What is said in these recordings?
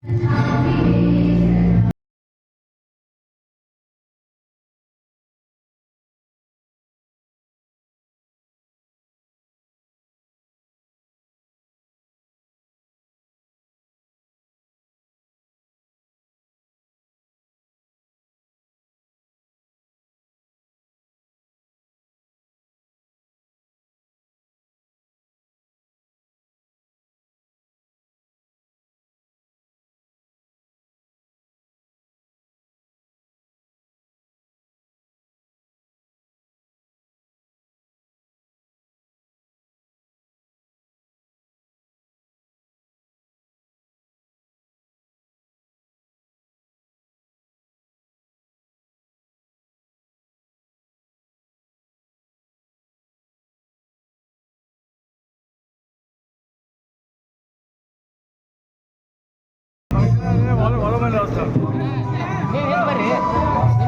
ಬರ್ರಿ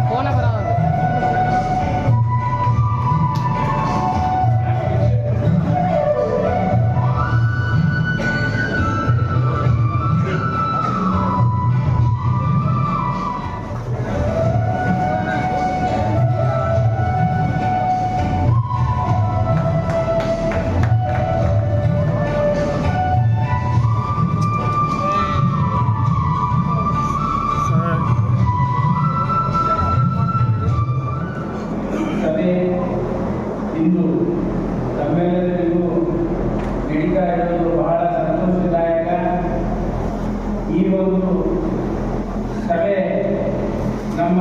ಫೋನ ಬರ ಇಂದು ತಮ್ಮೆಲ್ಲರಿಗೂ ನಡೀತಾ ಇರೋದು ಬಹಳ ಸಂತೋಷದಾಯಕ. ಈ ಒಂದು ಸಭೆ ನಮ್ಮ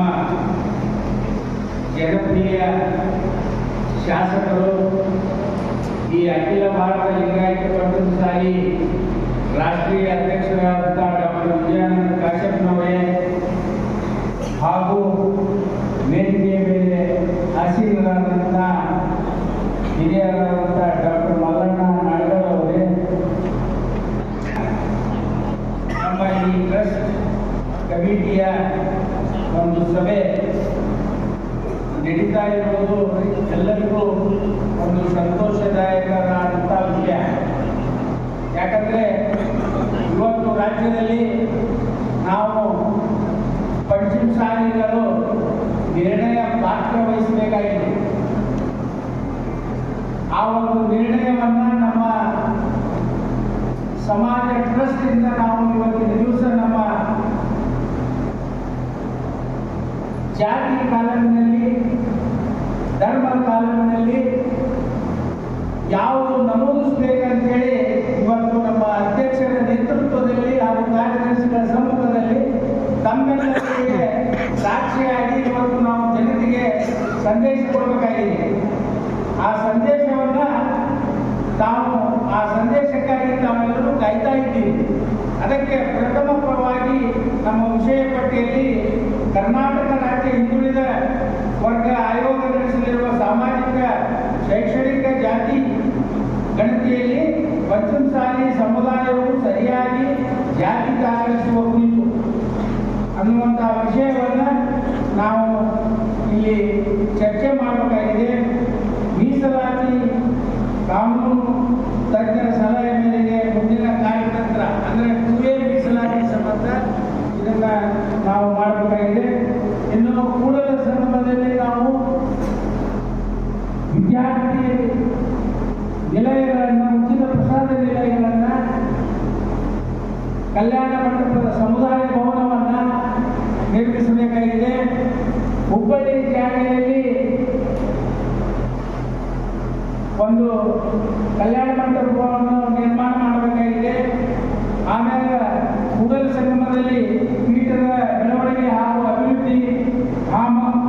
ಜನಪ್ರಿಯ ಶಾಸಕರು, ಈ ಅಖಿಲ ಭಾರತ ಲಿಂಗಾಯತ ಪಂಚಮಸಾಲಿ ರಾಷ್ಟ್ರೀಯ ಅಧ್ಯಕ್ಷರಾದಂಥ ಡಾಕ್ಟರ್ ವಿಜಯಾನಂದ ಕಾಶ್ಯಪ್ನವರೇ ಹಾಗೂ ವೇದಿಕೆಯ ಮೇಲೆ ಆಸೀನರಾದಂಥ ಹಿರಿಯರಾದಂಥ ಡಾಕ್ಟರ್ ಮಲ್ಲಣ್ಣ ನಾಡಗಲ್ ಅವರೇ, ನಮ್ಮ ಈ ಟ್ರಸ್ಟ್ ಕಮಿಟಿಯ ಒಂದು ಸಭೆ ನಡೀತಾ ಇರುವುದು ಎಲ್ಲರಿಗೂ ಒಂದು ಸಂತೋಷದಾಯಕವಾದಂಥ ವಿಷಯ. ಯಾಕಂದರೆ ಇವತ್ತು ರಾಜ್ಯದಲ್ಲಿ ನಾವು ಪಂಚಮಸಾಲಿಗಳು ನಿರ್ಣಯ ಪಾತ್ರ ವಹಿಸಬೇಕಾಗಿದೆ. ಆ ಒಂದು ನಿರ್ಣಯವನ್ನು ನಮ್ಮ ಸಮಾಜ ಟ್ರಸ್ಟ್ ಇಂದ ನಾವು ಇವತ್ತಿನ ದಿವಸ ನಮ್ಮ ಜಾತಿ ಕಾಲಮಿನಲ್ಲಿ, ಧರ್ಮದ ಕಾಲಮಿನಲ್ಲಿ ಯಾವುದು ನಮೂದಿಸಬೇಕಂತೇಳಿ ಇವತ್ತು ನಮ್ಮ ಅಧ್ಯಕ್ಷರ ನೇತೃತ್ವದಲ್ಲಿ ಹಾಗೂ ಕಾರ್ಯದರ್ಶಿಗಳ ಸಮ್ಮುಖದಲ್ಲಿ ತಮ್ಮೆಲ್ಲರಿಗೆ ಸಾಕ್ಷಿಯಾಗಿ ಇವತ್ತು ನಾವು ಜನತೆಗೆ ಸಂದೇಶ ಕೊಡಬೇಕಾಗಿದೆ. ಆ ಸಂದೇಶವನ್ನು ಆ ಸಂದೇಶಕ್ಕಾಗಿ ತಾವೆಲ್ಲರೂ ಕಾಯ್ತಾ ಇದ್ದೀವಿ. ಅದಕ್ಕೆ ಪ್ರಥಮವಾಗಿ ನಮ್ಮ ವಿಷಯ ಪಟ್ಟಿಯಲ್ಲಿ ಕರ್ನಾಟಕ ರಾಜ್ಯ ಹಿಂದುಳಿದ ವರ್ಗ ಆಯೋಗ ನಡೆಸಲಿರುವ ಸಾಮಾಜಿಕ ಶೈಕ್ಷಣಿಕ ಜಾತಿ ಗಣತಿಯಲ್ಲಿ ಪಂಚಮಸಾಲಿ ಸಮುದಾಯವು ಸರಿಯಾಗಿ ಜಾತಿ ದಾಖಲಿಸುವ ಕುರಿತು ಅನ್ನುವಂಥ ವಿಷಯವನ್ನು ನಾವು ಇಲ್ಲಿ ಚರ್ಚೆ ಮಾಡಬೇಕಾಗಿದೆ. ಮೀಸಲಾತಿ ಕಾನೂನು ತಜ್ಞರ ಸಲಹೆ ಮೇರೆಗೆ ಮುಂದಿನ ಕಾರ್ಯತಂತ್ರ ಅಂದರೆ 2A ಮೀಸಲಾತಿ ಸಂಬಂಧ ಇದನ್ನು ನಾವು ಮಾಡಬೇಕಾಗಿದೆ. ಇನ್ನು ಕೂಡಲ ಸಂದರ್ಭದಲ್ಲಿ ನಾವು ವಿದ್ಯಾರ್ಥಿ ನಿಲಯಗಳನ್ನು, ಉಚಿತ ಪ್ರಸಾದ ನಿಲಯಗಳನ್ನು, ಕಲ್ಯಾಣ ಮಂಟಪದ ಸಮುದಾಯ ಭವನವನ್ನು ನಿರ್ಮಿಸಬೇಕಾಗಿದೆ. ಹುಬ್ಬಳ್ಳಿ ಜಾಗದಲ್ಲಿ ಒಂದು ಕಲ್ಯಾಣ ಮಂಟಪವನ್ನು ನಿರ್ಮಾಣ ಮಾಡಬೇಕಾಗಿದೆ. ಆಮೇಲೆ ಕೂಡಲ ಸಂಗಮದಲ್ಲಿ ಪೀಠದ ಬೆಳವಣಿಗೆ ಹಾಗೂ ಅಭಿವೃದ್ಧಿ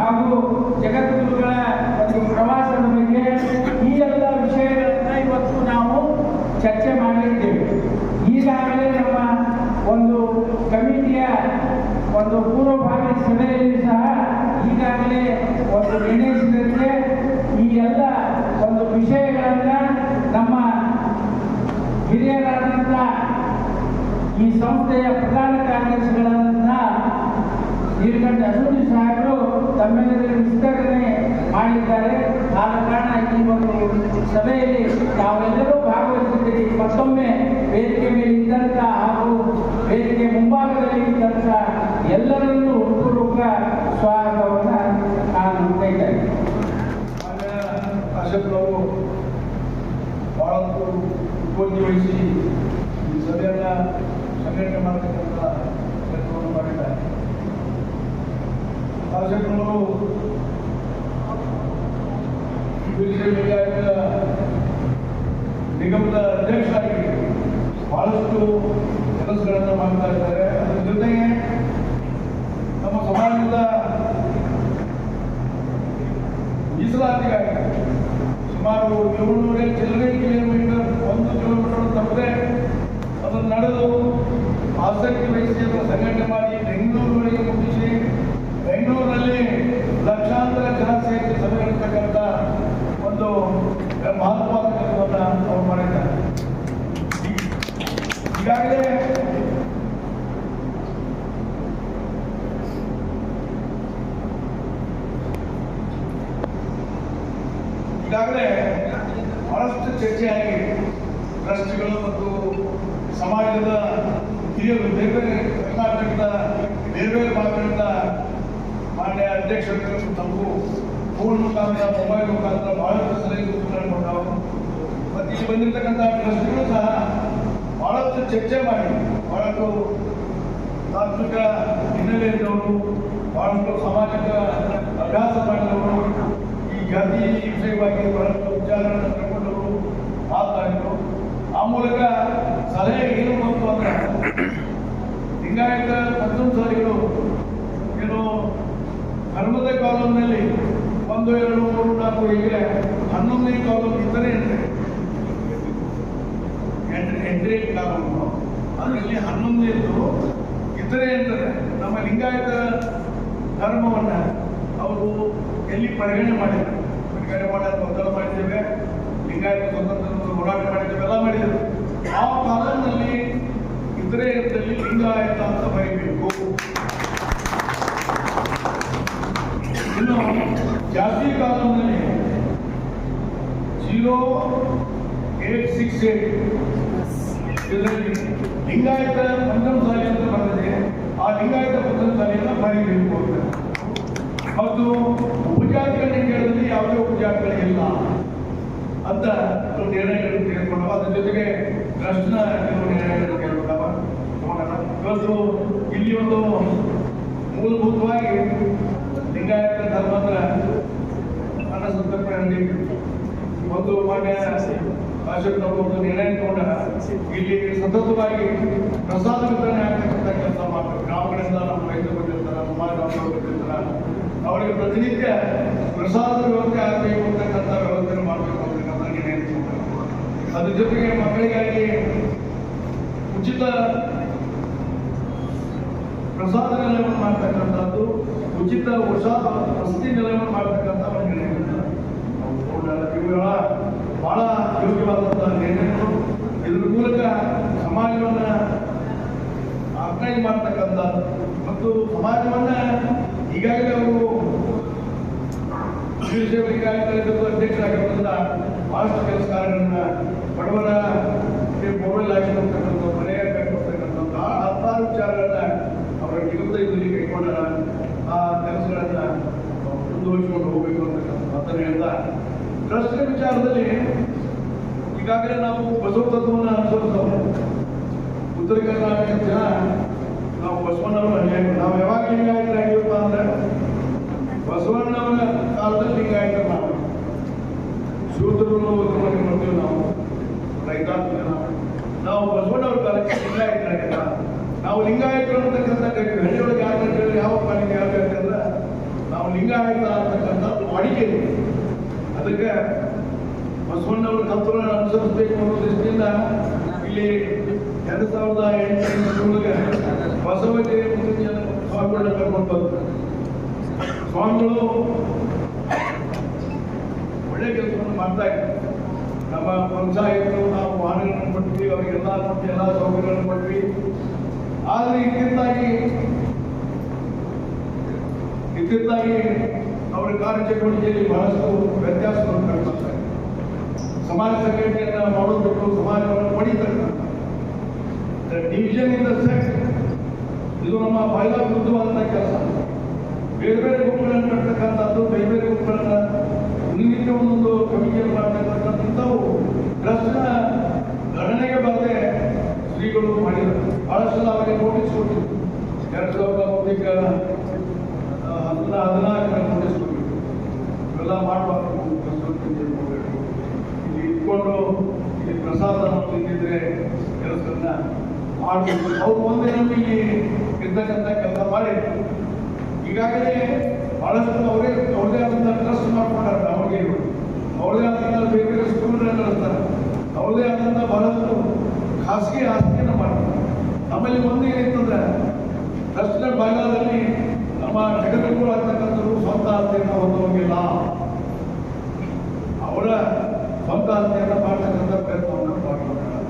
ಹಾಗೂ ಜಗದ್ಗುರುಗಳ ಒಂದು ಪ್ರವಾಸದ ಬಗ್ಗೆ ಈ ಎಲ್ಲ ವಿಷಯಗಳನ್ನು ಇವತ್ತು ನಾವು ಚರ್ಚೆ ಮಾಡಲಿದ್ದೇವೆ. ಈಗಾಗಲೇ ನಮ್ಮ ಒಂದು ಕಮಿಟಿಯ ಒಂದು ಪೂರ್ವಭಾವಿ ಸಭೆಯಲ್ಲಿ ಸಹ ಈಗಾಗಲೇ ಒಂದು ನಿರ್ಣಯಿಸಿದಂತೆ ಈ ಎಲ್ಲ ಒಂದು ವಿಷಯಗಳನ್ನು ನಮ್ಮ ಹಿರಿಯರಾದಂಥ ಈ ಸಂಸ್ಥೆಯ ಪ್ರಧಾನ ಕಾರ್ಯದರ್ಶಿಗಳಾದಂಥ ನೀಲಕಂಠ ಅಸೂರಿ ಸಾಹೇಬರು ತಮ್ಮೆಲ್ಲರಿಗೂ ವಿಸ್ತರಣೆ ಮಾಡಿದ್ದಾರೆ. ಆದ ಕಾರಣ ಈ ಒಂದು ಸಭೆಯಲ್ಲಿ ತಾವೆಲ್ಲರೂ ಭಾಗವಹಿಸಿದ್ದೀರಿ. ಮತ್ತೊಮ್ಮೆ ವೇದಿಕೆ ಮೇಲೆ ಇದ್ದಂಥ ಹಾಗೂ ವೇದಿಕೆ ಮುಂಭಾಗದಲ್ಲಿ ಇದ್ದಂಥ ಎಲ್ಲರನ್ನೂ ಹುಟ್ಟುಪೂರ್ವಕ ಸ್ವಾಗತವನ್ನು ನಾನು ಕೈತಾ ಇದ್ದೀನಿ. ಅಶೋಕ್ರವರು ಬಹಳಷ್ಟು ಮುತುವರ್ಜಿ ವಹಿಸಿ ಈ ಸಭೆಯನ್ನ ಸಂಘಟನೆ ಮಾಡತಕ್ಕಂಥ ಕೆಲಸವನ್ನು ಮಾಡಿದ್ದಾರೆ. ಅಶೋಕ್ರವರು ನಿಗಮದ ಅಧ್ಯಕ್ಷರಾಗಿ ಬಹಳಷ್ಟು ಕೆಲಸಗಳನ್ನು ಮಾಡ್ತಾ ಇದ್ದಾರೆ. ಅದರ ಜೊತೆಗೆ ನಮ್ಮ ಸಮಾಜದ ಮೀಸಲಾತಿಗಾಗಿ ಸುಮಾರು 700 ಚಿಲ್ಲರೆ ಕಿಲೋಮೀಟರ್, 1 ಕಿಲೋಮೀಟರ್ ತಪ್ಪದೆ ಅದನ್ನು ನಡೆದು ಆಸಕ್ತಿ ವಹಿಸಿ ಅದನ್ನು ಸಂಘಟನೆ ಮಾಡಿ ಬೆಂಗಳೂರಿನವರೆಗೆ ಮುಗಿಸಿ ಬೆಂಗಳೂರಿನಲ್ಲಿ ಲಕ್ಷಾಂತರ ಜನ ಸೇರಿ ಸಭೆ ನಡೆಸತಕ್ಕಂಥ ಒಂದು ಮಹತ್ವವಾದ ಕೆಲಸವನ್ನು ಅವರು ಮಾಡಿದ್ದಾರೆ. ಈಗಾಗಲೇ ಬಹಳಷ್ಟು ಚರ್ಚೆಯಾಗಿ ಟ್ರಸ್ಟ್ಗಳು ಮತ್ತು ಸಮಾಜದ ಹಿರಿಯರು ಬೇರೆ ಬೇರೆ ಕರ್ನಾಟಕದ ಬೇರೆ ಬೇರೆ ಭಾಗಗಳಿಂದ ಮಾನ್ಯ ಅಧ್ಯಕ್ಷರು ತಮ್ಮ ಫೋನ್ ಮುಖಾಂತರ, ಮೊಬೈಲ್ ಮುಖಾಂತರ ಬಹಳಷ್ಟು ಸಲಹೆ ಸೂಚನೆ ಕೊಟ್ಟವು. ಮತ್ತು ಇಲ್ಲಿ ಬಂದಿರತಕ್ಕಂಥ ಟ್ರಸ್ಟ್ಗಳು ಸಹ ಬಹಳಷ್ಟು ಚರ್ಚೆ ಮಾಡಿ ಬಹಳಷ್ಟು ತಾತ್ವಿಕ ಹಿನ್ನೆಲೆಯವರು, ಬಹಳಷ್ಟು ಸಾಮಾಜಿಕ ಅಭ್ಯಾಸ ಮಾಡಿದವರು, ಈ ಜಾತಿ ವಿಷಯವಾಗಿ ಬಹಳಷ್ಟು ವಿಚಾರಗಳನ್ನು ತಗೊಂಡವರು ಮಾತನಾಡಿದರು. ಆ ಮೂಲಕ ಸಲಹೆ ಏನು ಬಂತು ಅಂದ್ರೆ ಲಿಂಗಾಯತ ಪಂಚಮಸಾಲಿಗಳು ಏನು ಧರ್ಮದ ಕಾಲಂನಲ್ಲಿ 1, 2, 3, 4 ಹೀಗೆ 11ನೇ ಕಾಲಂ ಇದ್ದರೆ ಎಂಟನೇ ಕಾಲವನ್ನು ಅದರಲ್ಲಿ 11ನೇದು ಇತರೆ ಅಂತಾರೆ. ನಮ್ಮ ಲಿಂಗಾಯತ ಧರ್ಮವನ್ನು ಅವರು ಎಲ್ಲಿ ಪರಿಗಣನೆ ಮಾಡಿದ್ದಾರೆ, ಪರಿಗಣನೆ ಮಾಡೋದು ಒತ್ತಡ ಮಾಡಿದ್ದೇವೆ, ಲಿಂಗಾಯತ ಸ್ವತಂತ್ರ ಹೋರಾಟ ಮಾಡಿದ್ದೇವೆ, ಎಲ್ಲ ಮಾಡಿದ್ದೇವೆ. ಆ ಕಾಲದಲ್ಲಿ ಇತರೆ ಅರ್ಥದಲ್ಲಿ ಲಿಂಗಾಯತ ಅಂತ ಬರೀಬೇಕು. ಇನ್ನು ಜಾತಿ ಕಾಲದಲ್ಲಿ 0868 ಇದರಲ್ಲಿ ಲಿಂಗಾಯತ ಪಂಚಮಸಾಲಿ ಅಂತ ಬರ್ತದೆ. ಆ ಲಿಂಗಾಯತ ಪಂಚಮಸಾಲಿಯನ್ನು ಬರೀಬೇಕು ಅಂತ. ಮತ್ತು ಉಪಜಾತಿಗಳ ಕೇಳದಲ್ಲಿ ಯಾವುದೇ ಉಪಜಾತಿಗಳಿಲ್ಲ ಅಂತ ನಿರ್ಣಯಗಳನ್ನು ತೆಗೆದುಕೊಂಡವ. ಅದರ ಜೊತೆಗೆ ಟ್ರಸ್ಟ್ನ ಕೆಲವು ನಿರ್ಣಯಗಳನ್ನು ತೆಗೆದುಕೊಂಡವ. ಇವತ್ತು ಇಲ್ಲಿ ಒಂದು ಮೂಲಭೂತವಾಗಿ ಲಿಂಗಾಯತ ಧರ್ಮದ ನನ್ನ ಸಂದರ್ಭದಲ್ಲಿ ಒಂದು ಮಾನ್ಯ ಅಶೋಕ್ರವರು ಒಂದು ನಿರ್ಣಯ ತಗೊಂಡ ಇಲ್ಲಿ ಸತತವಾಗಿ ಪ್ರಸಾದ ವಿತರಣೆ ಆಗ್ತಕ್ಕಂಥ ಕೆಲಸ ಮಾಡಬೇಕು. ಗ್ರಾಮಗಳಿಂದ ನಮ್ಮ ರೈತರು ಬಂದಿರ್ತಾರೆ, ಸಮಾಜದವರು ಬಂದಿರ್ತಾರೆ, ಅವರಿಗೆ ಪ್ರತಿನಿತ್ಯ ಪ್ರಸಾದ ವ್ಯವಸ್ಥೆ ಆಗಬೇಕು ಅಂತಕ್ಕಂಥ ವ್ಯವಸ್ಥೆ ಮಾಡಬೇಕು ಅಂತಕ್ಕಂಥ ನಿರ್ಣಯ ತಗೊಂಡ. ಅದ್ರ ಜೊತೆಗೆ ಮಕ್ಕಳಿಗಾಗಿ ಉಚಿತ ಪ್ರಸಾದ ನಿಲಯವನ್ನು ಮಾಡ್ತಕ್ಕಂಥದ್ದು, ಉಚಿತ ವಸತಿ ನಿಲಯವನ್ನು ಮಾಡ್ತಕ್ಕಂಥ ಒಂದು ನಿರ್ಣಯ ಇವುಗಳ ಬಹಳ ಯೋಗ್ಯವಾದಂತಹ ನಿರ್ಣಯಗಳು. ಇದ್ರ ಮೂಲಕ ಸಮಾಜವನ್ನ ಆರ್ಗನೈಸ್ ಮಾಡ್ತಕ್ಕಂಥ ಮತ್ತು ಸಮಾಜವನ್ನ ಈಗಾಗಲೇ ಅವರು ಅಧ್ಯಕ್ಷರಾಗಿರೋದ್ರಿಂದ ಬಹಳಷ್ಟು ಕೆಲಸ ಕಾರ್ಯಗಳನ್ನ ಬಡವರ ಮೊಬೈಲ್ ಹಾಕಿರ್ತಕ್ಕಂಥ, ಮನೆಯ ಕಟ್ಟಿರ್ತಕ್ಕಂಥ ಹತ್ತಾರು ವಿಚಾರಗಳನ್ನ ಅವರ ವಿರುದ್ಧ ಇಲ್ಲಿ ಕೈಗೊಂಡ ಆ ಕೆಲಸಗಳನ್ನ ಮುಂದುವರಿಸಿಕೊಂಡು ಹೋಗಬೇಕು ಅಂತಕ್ಕಂಥ ಮಾತನ್ನ ಟ್ರಸ್ಟ್ ವಿಚಾರದಲ್ಲಿ ಈಗಾಗಲೇ ನಾವು ಬಸವ ತತ್ವವನ್ನು ಅನುಸರಿಸೋದು. ಉತ್ತರ ಕರ್ನಾಟಕದ ಜನ ನಾವು ಬಸವಣ್ಣವರ ನಾವು ಯಾವಾಗ ಲಿಂಗಾಯತರಾಗಿರ್ತ ಅಂದ್ರೆ ಬಸವಣ್ಣವರ ಕಾಲದಲ್ಲಿ ಲಿಂಗಾಯತರು ನಾವು ಶೂದ್ರರು ಮಾಡ್ತೀವಿ, ನಾವು ರೈತಾಂತ ನಾವು ಬಸವಣ್ಣವ್ರ ಕಾಲಕ್ಕೆ ಲಿಂಗಾಯತರಾಗಿಲ್ಲ. ನಾವು ಲಿಂಗಾಯತರು ಅಂತಕ್ಕಂಥ ಹಳ್ಳಿಯೊಳಗೆ ಯಾರು ಕಟ್ಟಿದ್ರೆ ಯಾವ ಕಾಲಿಗೆ ಯಾರು ಕಟ್ಟಿದ್ರೆ ನಾವು ಲಿಂಗಾಯತ ಅಂತಕ್ಕಂಥ ವಾಡಿಕೆ ಇದೆ. ಅದಕ್ಕೆ ಬಸವಣ್ಣವರ ತತ್ವವನ್ನು ಅನುಸರಿಸಬೇಕು ಅನ್ನೋ ದೃಷ್ಟಿಯಿಂದ ಇಲ್ಲಿ 2008 ಬಸವಗೆ ಸ್ವಾಮಿಗಳನ್ನ ಕರ್ಕೊಂಡು ಬಂದರು. ಸ್ವಾಮಿಗಳು ಒಳ್ಳೆ ಕೆಲಸವನ್ನು ಮಾಡ್ತಾ ಇದ್ರು. ನಮ್ಮ ಪಂಚಾಯತ್ ನಾವು ವಾಹನಗಳನ್ನು ಕೊಟ್ವಿ, ಅವರಿಗೆಲ್ಲ ಎಲ್ಲ ಸೌಕರ್ಯಗಳನ್ನು ಕೊಟ್ವಿ. ಆದರೆ ಇತ್ತಿತ್ತಾಗಿ ಅವರ ಕಾರ್ಯಚಟುವಟಿಕೆಯಲ್ಲಿ ಬಹಳಷ್ಟು ವ್ಯತ್ಯಾಸವನ್ನು ಕಂಡುಬರ್ತಾ ಇದೆ. ಸಮಾಜ ಸಂಘಟನೆಯನ್ನು ಮಾಡೋದು ಬಿಟ್ಟು ಸಮಾಜವನ್ನು ಪಡಿತಕ್ಕಂಥ ಡಿವಿಷನ್ ಇನ್ ದ ಸೆಕ್ಟ್ ಇದು ನಮ್ಮ ಬಹಳ ವಿರುದ್ಧವಾದಂಥ ಕೆಲಸ. ಬೇರೆ ಬೇರೆ ಗುಂಪುಗಳನ್ನು ಕಟ್ಟತಕ್ಕಂಥದ್ದು, ಬೇರೆ ಬೇರೆ ಗುಂಪುಗಳನ್ನು ನಿತ್ಯ ಒಂದೊಂದು ಕಮಿಟಿಯನ್ನು ಮಾಡ್ತಕ್ಕಂಥವು ಟ್ರಸ್ಟ್ನ ಗಣನೆಗೆ ಬರದೆ ಶ್ರೀಗಳು ಮಾಡಿದರು. ಬಹಳಷ್ಟು ಅವರಿಗೆ ನೋಟಿಸ್ ಕೊಟ್ಟಿದ್ರು. 2014 ನೋಟಿಸ್ ಕೊಟ್ಟಿದ್ರು. ಇವೆಲ್ಲ ಮಾಡಬಾರ್ದು, ಇಲ್ಲಿ ಇಟ್ಕೊಂಡು ಇಲ್ಲಿ ಪ್ರಸಾದ ತಿಂದಿದ್ರೆ ಕೆಲಸಗಳನ್ನ ಮಾಡಬೇಕು. ಅವ್ರು ಒಂದೇ ಇಲ್ಲಿ ಇರ್ತಕ್ಕಂಥ ಕೆಲಸ ಮಾಡಿ ಈಗಾಗಲೇ ಬಹಳಷ್ಟು ಅವ್ರದೇ ಆದಂಥ ಟ್ರಸ್ಟ್ ಮಾಡ್ಕೊಂಡಾರೆ. ದಾವಣಗೆರೆ ಅವ್ರದೇ ಆದಂಥ ಬೇರೆ ಬೇರೆ ಸ್ಕೂಲ್ಗಳನ್ನ ನಡೆಸ್ತಾರೆ. ಅವ್ರದೇ ಆದಂಥ ಬಹಳಷ್ಟು ಖಾಸಗಿ ಆಸ್ತಿಯನ್ನು ಮಾಡ್ತಾರೆ. ನಮ್ಮಲ್ಲಿ ಒಂದು ಏನಿತ್ತಂದ್ರೆ ಟ್ರಸ್ಟ್ನ ಬಾಯ್ಲಾದಲ್ಲಿ ನಮ್ಮ ಜಗದ್ಗುರು ಆಗ್ತಕ್ಕಂಥದ್ದು ಸ್ವಂತ ಆಸ್ತಿಯನ್ನು ಹೊಂದೋಗಿಲ್ಲ. ಅವರ ಸ್ವಂತ ಆಸ್ತಿಯನ್ನು ಮಾಡ್ತಕ್ಕಂಥ ಪ್ರಯತ್ನವನ್ನು ಮಾಡ್ತಾರೆ.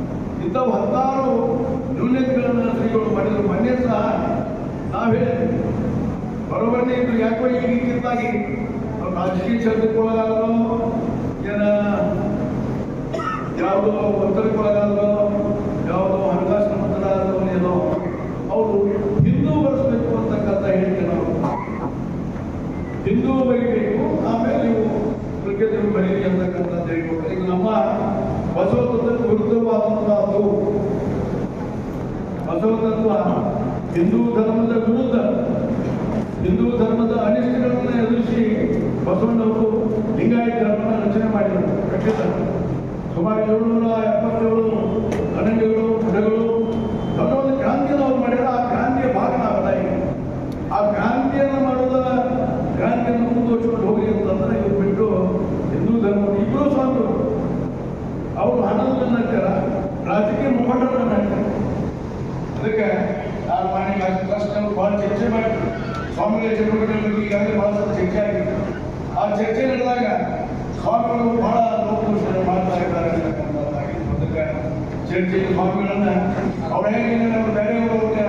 ಇಂಥವು 10 ನ್ಯೂನತೆಗಳನ್ನು ಶ್ರೀಗಳು ಮಾಡಿದ್ರು. ಮೊನ್ನೆ ಸಹ ನಾವು ಹೇಳಿದ್ವಿ ಬರೋಬರ್ನೇ ಇದ್ರು. ಯಾಕೋ ಈಗಿಂತಾಗಿ ರಾಜಕೀಯ ಚರ್ಚೆಗೊಳಗಾದ್ರು, ಯಾವುದೋ ಒತ್ತಡಕ್ಕೊಳಗಾದ್ರು, ಯಾವುದೋ ಹಣಕಾಸಿನ ಒತ್ತಡಾದ್ರು, ಏನೋ ಅವರು ಹಿಂದೂ ಬರೆಸಬೇಕು ಅಂತಕ್ಕಂಥ ಹೇಳಿಕೆ ನಾವು ಹಿಂದೂ ಬರೀಬೇಕು, ಆಮೇಲೆ ನೀವು ಕ್ರಿಕೆಟ್ ಬರೀರಿ ಅಂತಕ್ಕಂಥದ್ದು ಹೇಳ್ಕೊಡ್ತಾರೆ. ಈಗ ನಮ್ಮ ಬಸವ ತತ್ವಕ್ಕೆ ವಿರುದ್ಧವಾದಂಥದ್ದು. ಬಸವ ತತ್ವ ಹಿಂದೂ ಧರ್ಮದ ವಿರುದ್ಧ, ಹಿಂದೂ ಧರ್ಮದ ಅನಿಷ್ಟಗಳನ್ನು ಎದುರಿಸಿ ಬಸವಣ್ಣವರು ಲಿಂಗಾಯತ ಧರ್ಮನ ರಚನೆ ಮಾಡಿದರು. ಕಟ್ಟಿದ್ದಾರೆ ಸುಮಾರು 777 ಅನಂಗಗಳು, ಪುಟಗಳು, ದೊಡ್ಡ ಒಂದು ಕ್ರಾಂತಿಯನ್ನು ಅವ್ರು ಮಾಡಿದ್ರೆ ಆ ಕ್ರಾಂತಿಯ ಭಾಗ ನಾವಲ್ಲ. ಈಗ ಆ ಕ್ರಾಂತಿಯನ್ನು ಮಾಡೋದ ಕ್ರಾಂತಿಯನ್ನು ಮುಂದುವರಿಸಿಕೊಂಡು ಹೋಗಿ ಅಂತಂದ್ರೆ ಇವ್ರು ಬಿಟ್ಟು ಹಿಂದೂ ಧರ್ಮ ಇಬ್ಬರು ಸ್ವಾಮಿಗಳು ಅವರು ಹಣವನ್ನು ಹಾಕ್ತಾರ, ರಾಜಕೀಯ ಮುಖಂಡರನ್ನು ಹಾಕ್ತಾರೆ. ಅದಕ್ಕೆ ನಾನು ಮಾನ್ಯ ಟ್ರಸ್ಟ್ನವರು ಬಹಳ ಚರ್ಚೆ ಮಾಡಿದ್ರು. ಸ್ವಾಮಿಗಳ ಚಟುವಟಿಕೆಗಳ ಬಗ್ಗೆ ಈಗಾಗಲೇ ಬಹಳ ಸಲ ಚರ್ಚೆ ಆಗಿತ್ತು. ಆ ಚರ್ಚೆ ನಡೆದಾಗ ಸ್ವಾಮಿಗಳು ಬಹಳ ಲೋಕದರ್ಶನ ಮಾಡ್ತಾ ಇದ್ದಾರೆ ಅಂತಕ್ಕಂಥದ್ದಾಗಿತ್ತು. ಅದಕ್ಕೆ ಚರ್ಚೆಗೆ ಸ್ವಾಮಿಗಳನ್ನ ಅವ್ರ ಹೇಗೆ ನಾವು ಬೇರೆಯವ್ರವ್ರಿಗೆ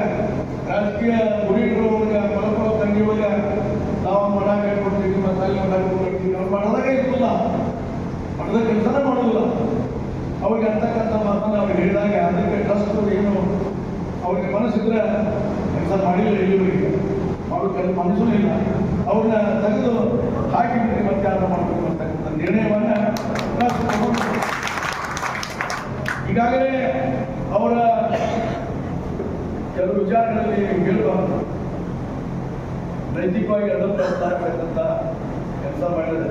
ರಾಜಕೀಯ ಗುರಿಗಳವ್ರಿಗೆ ಮಲಕೋ ತಂಗಿಯವ್ರಿಗೆ ನಾವು ಮಠ ಕಟ್ಕೊಡ್ತೀವಿ, ಮತ್ತು ಅಲ್ಲಿ ಮಠ ಕಟ್ಕೊಡ್ತೀವಿ, ಅವ್ರು ಮಾಡೋದಾಗ ಇರ್ತಲ್ಲ, ಮಠದ ಕೆಲಸನೇ ಮಾಡೋದಿಲ್ಲ. ಅವ್ರಿಗೆ ಅಂತಕ್ಕಂಥ ಮಾತನ್ನು ಅವ್ರಿಗೆ ಹೇಳಿದಾಗ ಅದಕ್ಕೆ ಟ್ರಸ್ಟ್ ಏನು ಅವ್ರಿಗೆ ಮನಸ್ಸಿದ್ರೆ ಕೆಲಸ ಮಾಡಿಲ್ಲ, ಇಲ್ಲಿವರೆಗೆ ಮಾಡೋಕ್ಕೆ ಮನಸ್ಸೂ ಇಲ್ಲ. ಅವ್ರನ್ನ ತೆಗೆದು ಹಾಕಿಬಿಟ್ಟು ಮತ್ತೆ ಆಟ ಮಾಡಬೇಕು ಅಂತಕ್ಕಂಥ ನಿರ್ಣಯವನ್ನು ಟ್ರಸ್ಟ್ ತಗೊಂಡು ಈಗಾಗಲೇ ಅವರ ಕೆಲವು ವಿಚಾರಗಳಲ್ಲಿ ಹೇಳುವ ನೈತಿಕವಾಗಿ ಅಡ್ಡಪಡಿಸ್ತಕ್ಕಂಥ ಕೆಲಸ ಮಾಡಿದರೆ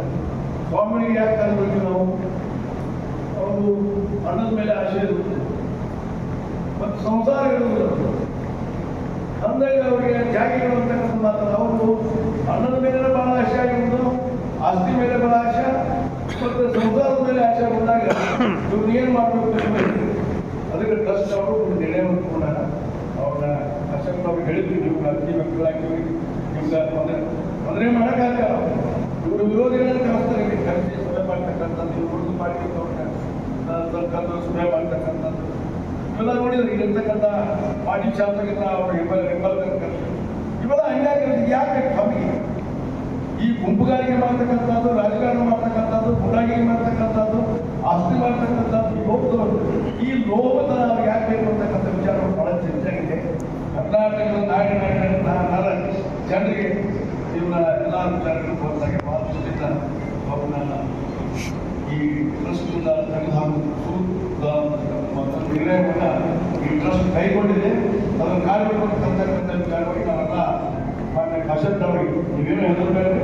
ಸ್ವಾಮಿಗಳಿಗೆ ಯಾಕೆ ಕಾಲಬೇಕು ನಾವು? ಅವರು ಹಣದ ಮೇಲೆ ಆಸೆ ಇರುತ್ತೆ ಮತ್ತು ಸಂಸಾರ ಇರುವುದಿಲ್ಲ. ಅಂದಾಗ ಅವರಿಗೆ ಜಾಗಿಗಳು ಅಂತಕ್ಕಂಥ ಮಾತ್ರ ಅವರು ಹಣದ ಮೇಲೆ ಬಹಳ ಆಸೆ ಆಗಿರುವುದು, ಆಸ್ತಿ ಮೇಲೆ ಬಹಳ ಆಸೆ ಮತ್ತು ಸಂಸಾರದ ಮೇಲೆ ಆಸೆ ಬಂದಾಗ ಇವ್ರು ಏನು ಮಾಡಬೇಕು? ಅದಕ್ಕೆ ಟ್ರಸ್ಟ್ ಅವರು ಒಂದು ನಿರ್ಣಯವನ್ನು ಕೂಡ ಅವ್ರನ್ನ ಅಶಕ್ತ ಅವ್ರಿಗೆ ಹೇಳಿದ್ವಿ, ನೀವು ಅರ್ಜಿ ಮಕ್ಕಳಾಗ್ತೀವಿ, ನಿಮ್ಗೆ ತೊಂದರೆ ಮಾಡೋಕ್ಕಾಗಲ್ಲ. ಇವರು ವಿರೋಧಿಗಳನ್ನು ಕಳಿಸ್ತಾರೆ, ಖರ್ಚಿ ಸಭೆ ಮಾಡ್ತಕ್ಕಂಥದ್ದು, ಇವರು ಪಾರ್ಟಿ ಸರ್ಕಾರದ ಸಭೆ ಮಾಡ್ತಕ್ಕಂಥದ್ದು ಇವೆಲ್ಲ ನೋಡಿದ್ರೆ ಇಲ್ಲಿರ್ತಕ್ಕಂಥ ಮಾಜಿ ಶಾಸಕರ ಅವ್ರ ಹೆಬ್ಬಾಳ್ಕರ್ ಇವೆಲ್ಲ ಅನ್ಯಾಯ. ಯಾಕೆ ಕಮ್ಮಿ ಈ ಗುಂಪುಗಾರಿಕೆ ಮಾಡ್ತಕ್ಕಂಥದ್ದು, ರಾಜಕಾರಣ ಮಾಡ್ತಕ್ಕಂಥದ್ದು, ಗುಂಡಾಗಿರಿ ಮಾಡ್ತಕ್ಕಂಥದ್ದು, ಆಸ್ತಿ ಮಾಡ್ತಕ್ಕಂಥದ್ದು, ಈ ಲೋಭದ ಯಾಕೆ ಬೇಕು ಅಂತಕ್ಕಂಥ ವಿಚಾರಗಳು ಬಹಳ ಚರ್ಚೆ ಆಗಿದೆ. ಕರ್ನಾಟಕದ ನಾಡಿನ ಜನರಿಗೆ ಇವನ್ನ ಎಲ್ಲ ವಿಚಾರಗಳು ಬಂದಾಗ ಬಹಳ ಸುಲಿತ ಅವ್ರನ್ನ ಈ ಟ್ರಸ್ಟಿಂದ ತೆಗೆದುಹಾಕುವುದು ನಿರ್ಣಯವನ್ನು ಈ ಟ್ರಸ್ಟ್ ಕೈಗೊಂಡಿದೆ. ಅದನ್ನು ಕಾರ್ಯಗತಕ್ಕಂಥ ವಿಚಾರವಾಗಿ ನಾವೆಲ್ಲ ಮಾನ್ಯ ಕಾಶಪ್ಪನವರಿಗೆ ನೀವೇನು ಹೆದರಬೇಡಿ,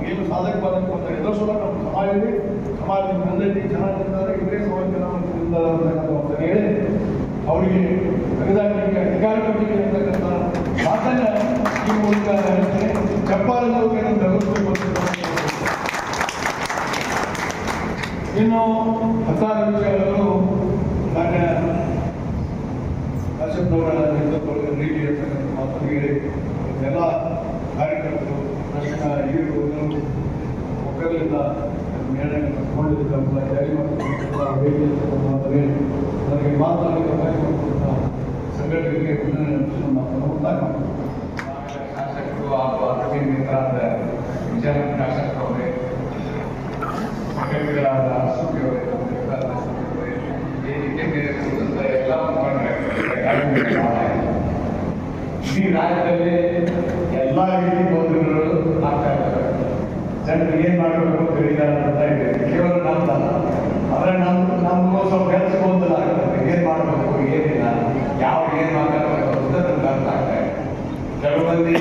ಏನು ಸಾಧಕ ಬಾಧಕ ಅಂತ ಎದುರಿಸೋಣ. ನಮ್ಮ ಸಮಾಜ ಇದೆ, ಸಮಾಜದ ಬಂದೈತಿ, ಚೆನ್ನಾಗಿದ್ದಾರೆ, ಇವರೇ ಸಮಾಜ ಹೇಳಿ ಅವರಿಗೆ ತೆಗೆದಾಕಲಿಕ್ಕೆ ಅಧಿಕಾರ ಕೊಟ್ಟಿಗೆ ಅಂತಕ್ಕಂಥ ಮಾತನ್ನ ಈ ಮೂಲಕ ಹೇಳ್ತೇನೆ. ಚಪ್ಪಾಳೆಗೆ ತೆಗೆದುಕೊಂಡು ಇನ್ನು 10 ವಿಷಯಗಳು ಮಾನ್ಯ ಕಾಶಪ್ಪನವರ ನೇತೃತ್ವದಲ್ಲಿ ನೀಡಿ ಅಂತಕ್ಕಂಥ ಮಾತನ್ನು ಹೇಳಿ ಎಲ್ಲ ಕಾರ್ಯಕರ್ತರು ಪ್ರಶ್ನ ಹಿರಿಯರು ಒಕ್ಕಲಿಂದ ನಿರ್ಣಯವನ್ನು ತಗೊಂಡಿದ್ದಕ್ಕಂಥ ಜಾರಿ ಮಾಡತಕ್ಕಂಥ ವೇದಿಕೆ ಮಾತು ಹೇಳಿ ನನಗೆ ಮಾತನಾಡಲಿಕ್ಕೆ ಅವಕಾಶ ಮಾಡಿಕೊಟ್ಟ ಸಂಘಟನೆಗೆ ಅಭಿನಂದನೆ ಮಾತನ್ನು ಉಂಟಾಗ ಶಾಸಕರು ಹಾಗೂ ಅರಣ್ಯ ಮಿತ್ರರಾದ ವಿಜಯನಗರ ಶಾಸಕರವರೇ, ಸಂಘಟನೆಗಳಾದ ಅಶೋಕ್ ಅವರೇ, ವೇದಿಕೆ ಮೇಲೆ ಎಲ್ಲ ಮುಖಂಡರೇ, ಇಡೀ ರಾಜ್ಯದಲ್ಲಿ ಎಲ್ಲ ರೀತಿ ಗೊಂದಲಗಳು ಆಗ್ತಾ ಇದ್ದಾರೆ. ಜನರು ಏನ್ ಮಾಡಬೇಕು ಅಂತ ತಿಳಿದಾಡ್ತಾ ಇದೆ. ಕೇವಲ ನಮ್ದಲ್ಲ, ಆದ್ರೆ ನಮ್ಗೂ ಸ್ವಲ್ಪ ಹೆಚ್ಚು ಗೊಂದಲ ಆಗ್ತದೆ. ಏನ್ ಮಾಡಬೇಕು, ಏನಿಲ್ಲ, ಯಾವ ಏನ್ ಮಾತಾಡಬೇಕು ಅಂತ ನಮ್ಗೆ ಅರ್ಥ ಆಗ್ತಾ ಇದೆ. ಕೆಲವು ಮಂದಿ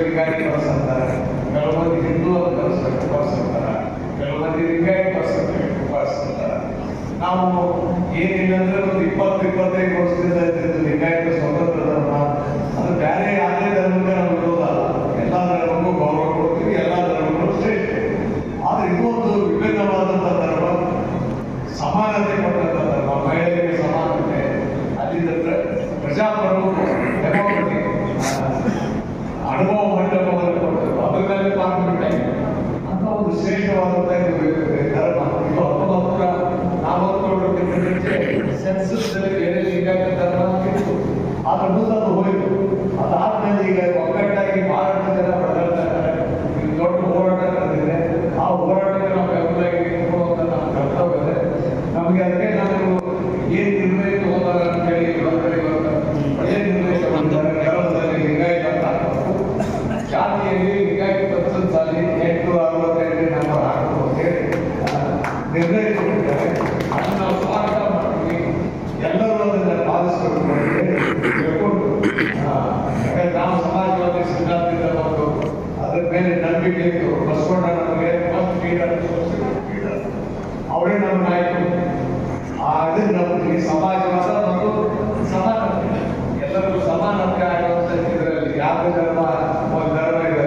ಲಿಂಗಾಯತ್ ಬರ್ಸಂತಾರೆ, ಕೆಲವು ಮಂದಿ ಹಿಂದೂ ಅಂತ ಬರ್ಸಂತಾರ, ಕೆಲವು ಮಂದಿ ಲಿಂಗಾಯತ್ ಬರ್ಸಂತಾರ. ನಾವು ಏನಿಲ್ಲ ಅಂದ್ರೆ ಒಂದು 20-25 ವರ್ಷದಿಂದ ಇದ್ದಿದ್ದು ಲಿಂಗಾಯತ ಸ್ವತಂತ್ರ ಧರ್ಮ, ಅದು ಬೇರೆ ಯಾವುದೇ ಧರ್ಮಕ್ಕೆ ನಾವು ವಿರೋಧಲ್ಲ. ಎಲ್ಲ ಧರ್ಮಕ್ಕೂ ಗೌರವ ಕೊಡ್ತೀವಿ, ಎಲ್ಲ ಧರ್ಮಗಳು ಶ್ರೇಷ್ಠ. ಆದ್ರೆ ಇನ್ನೊಂದು ವಿಭಿನ್ನವಾದಂಥ ಧರ್ಮ, ಸಮಾನತೆ ಕೊಟ್ಟಂಥ ಧರ್ಮ, ಮಹಿಳೆಯರಿಗೆ ಸಮಾನತೆ, ಅಲ್ಲಿಂದ ಪ್ರಜಾಪ್ರಭುತ್ವ, ಡೆಮೋಕ್ರಟಿ, ಅನುಭವ ಮಂಟಪವನ್ನು ಕೊಟ್ಟರು, ಅದ್ರ ಮೇಲೆ ಕಾನ್ಫಿಡೆಂಟ್ ಆಗಿದೆ ಅಂತ ಒಂದು ಶ್ರೇಷ್ಠವಾದಂಥ ಧರ್ಮ. ಇದು 1940 ಸೆನ್ಸಸ್ನಲ್ಲಿ ಬೇರೆ ಲಿಂಗಾಯತ ಧರ್ಮ ಇತ್ತು, ಆದ್ರೆ ಮುಂದೆ ಅದು ಹೋಯಿತು. ಅದಾದ್ಮೇಲೆ ಈಗ ಒಗ್ಗಟ್ಟಾಗಿ ಬಹಳಷ್ಟು ಜನ ಬದಲಾಗ್ತಾ ಇದ್ದಾರೆ. ಈಗ ದೊಡ್ಡ ಹೋರಾಟ ನಡೆದಿದೆ, ಆ ಹೋರಾಟಕ್ಕೆ ನಾವು ಬೆಂಬಲಾಗಿ ನಿಂತ್ಕೊಳ್ಳುವಂತ ನಮ್ಮ ಕರ್ತವ್ಯ ಇದೆ. ನಮಗೆ ಅದಕ್ಕೆ ನಾವು ಏನ್ ನಿರ್ಣಯ ತಗೋತಾರೆ ಅಂತ ಹೇಳಿ ಒಳಗಡೆ ಒಳ್ಳೆ ನಿರ್ಣಯ ತಗೊಂಡಿದ್ದಾರೆ. ಕೇರಳದಲ್ಲಿ ಲಿಂಗಾಯತ ಅಂತ ಹಾಕಬೇಕು, ಜಾತಿಯಲ್ಲಿ ಲಿಂಗಾಯತ ಪಂಚನ್ ಸಾಲಿ 865 ನಂಬರ್ ಹಾಕಬೇಕು ಅಂತ ಹೇಳಿ ನಿರ್ಣಯ ತಗೊಂಡಿದ್ದಾರೆ. ಅದನ್ನು ನಾವು ಸ್ವಾಗತ ಮಾಡ್ತೀವಿ. ಎಲ್ಲರೂ ಅದನ್ನ ಪಾಲಿಸಬೇಕು ಅಂತ ಹೇಳ್ಕೊಂಡು, ಯಾಕಂದ್ರೆ ನಾವು ಸಮಾಜವಾದಿ ಸಿದ್ಧಾಂತದಿಂದ ಬಂದು ಅದ್ರ ಮೇಲೆ ನಂಬಿಕೆ ಇತ್ತು. ಬಸವಣ್ಣ ನಮಗೆ ಫಸ್ಟ್ ಲೀಡರ್, ಅವರೇ ನಮ್ಮ ನಾಯಕರು. ಅದನ್ನ ನಮ್ಮ ಈ ಸಮಾಜವಾದ ಮತ್ತು ಸಮಾನತೆ, ಎಲ್ಲರಿಗೂ ಸಮಾನತೆ ಆಗುವಂತ ಇದರಲ್ಲಿ ಯಾವ ಧರ್ಮ ಒಂದು ಧರ್ಮ ಇದೆ,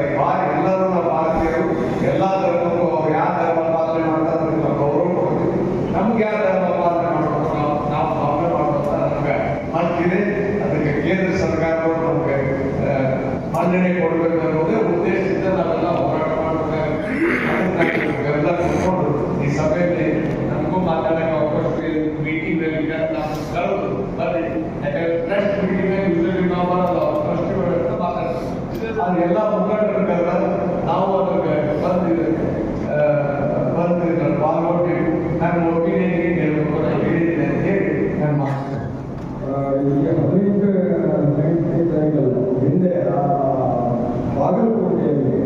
ಎಲ್ಲರೂ ನಮ್ಮ ಭಾರತೀಯರು, ಎಲ್ಲ ಧರ್ಮಕ್ಕೂ ಅವ್ರು ಯಾವ ಧರ್ಮ ಪಾಲನೆ ಮಾಡ್ತಾರೆ ನಾವು ಗೌರವ ಕೊಡ್ತೀವಿ. ನಮ್ಗೆ ಯಾವ ಧರ್ಮ ಪಾಲನೆ ಮಾಡಬೇಕು ನಾವು ಭಾವನೆ ಮಾಡುವಂತ ನಮ್ಗೆ ಮಾಡ್ತೀವಿ. ಅದಕ್ಕೆ ಕೇಂದ್ರ ಸರ್ಕಾರವು ನಮ್ಗೆ ಮನ್ನಣೆ ಕೊಡಬೇಕು ಅನ್ನೋದೇ ಉದ್ದೇಶದಿಂದ ನಾವೆಲ್ಲ ಹೋರಾಟ ಮಾಡಬೇಕಾಗುತ್ತೆ. ಎಲ್ಲ ಕೂತ್ಕೊಂಡು ಈ ಸಭೆಯಲ್ಲಿ ನಮಗೂ ಮಾತಾಡಕ್ಕೆ ಅವಕಾಶ ಮೀಟಿಂಗ್ ನಲ್ಲಿ ನಾವು ಕರೆದು ಬರ್ರಿ, ಯಾಕಂದ್ರೆ ಟ್ರಸ್ಟ್ ಮೀಟಿಂಗ್ ಯೂಶಲಿ ನಾವು ಬರಲ್ಲ, ಟ್ರಸ್ಟ್ ಮಾತಾಡ್ತೀವಿ. ಅದೆಲ್ಲ ಮುಖಂಡರು ಕರೆದ ನಾವು ಅದ್ರಿಗೆ ಬಂದಿದ್ದ ಪಾಲ್ಗೊಂಡು ನನ್ನ ಒಪಿನಿಯನ್ ಏನು ಹೇಳಬೇಕು ನಾನು ಹೇಳಿದ್ದೇನೆ ಅಂತ ಹೇಳಿ ನನ್ನ ಮಾತು. ಹಿಂದೆ ಬಾಗಲಕೋಟೆಯಲ್ಲಿ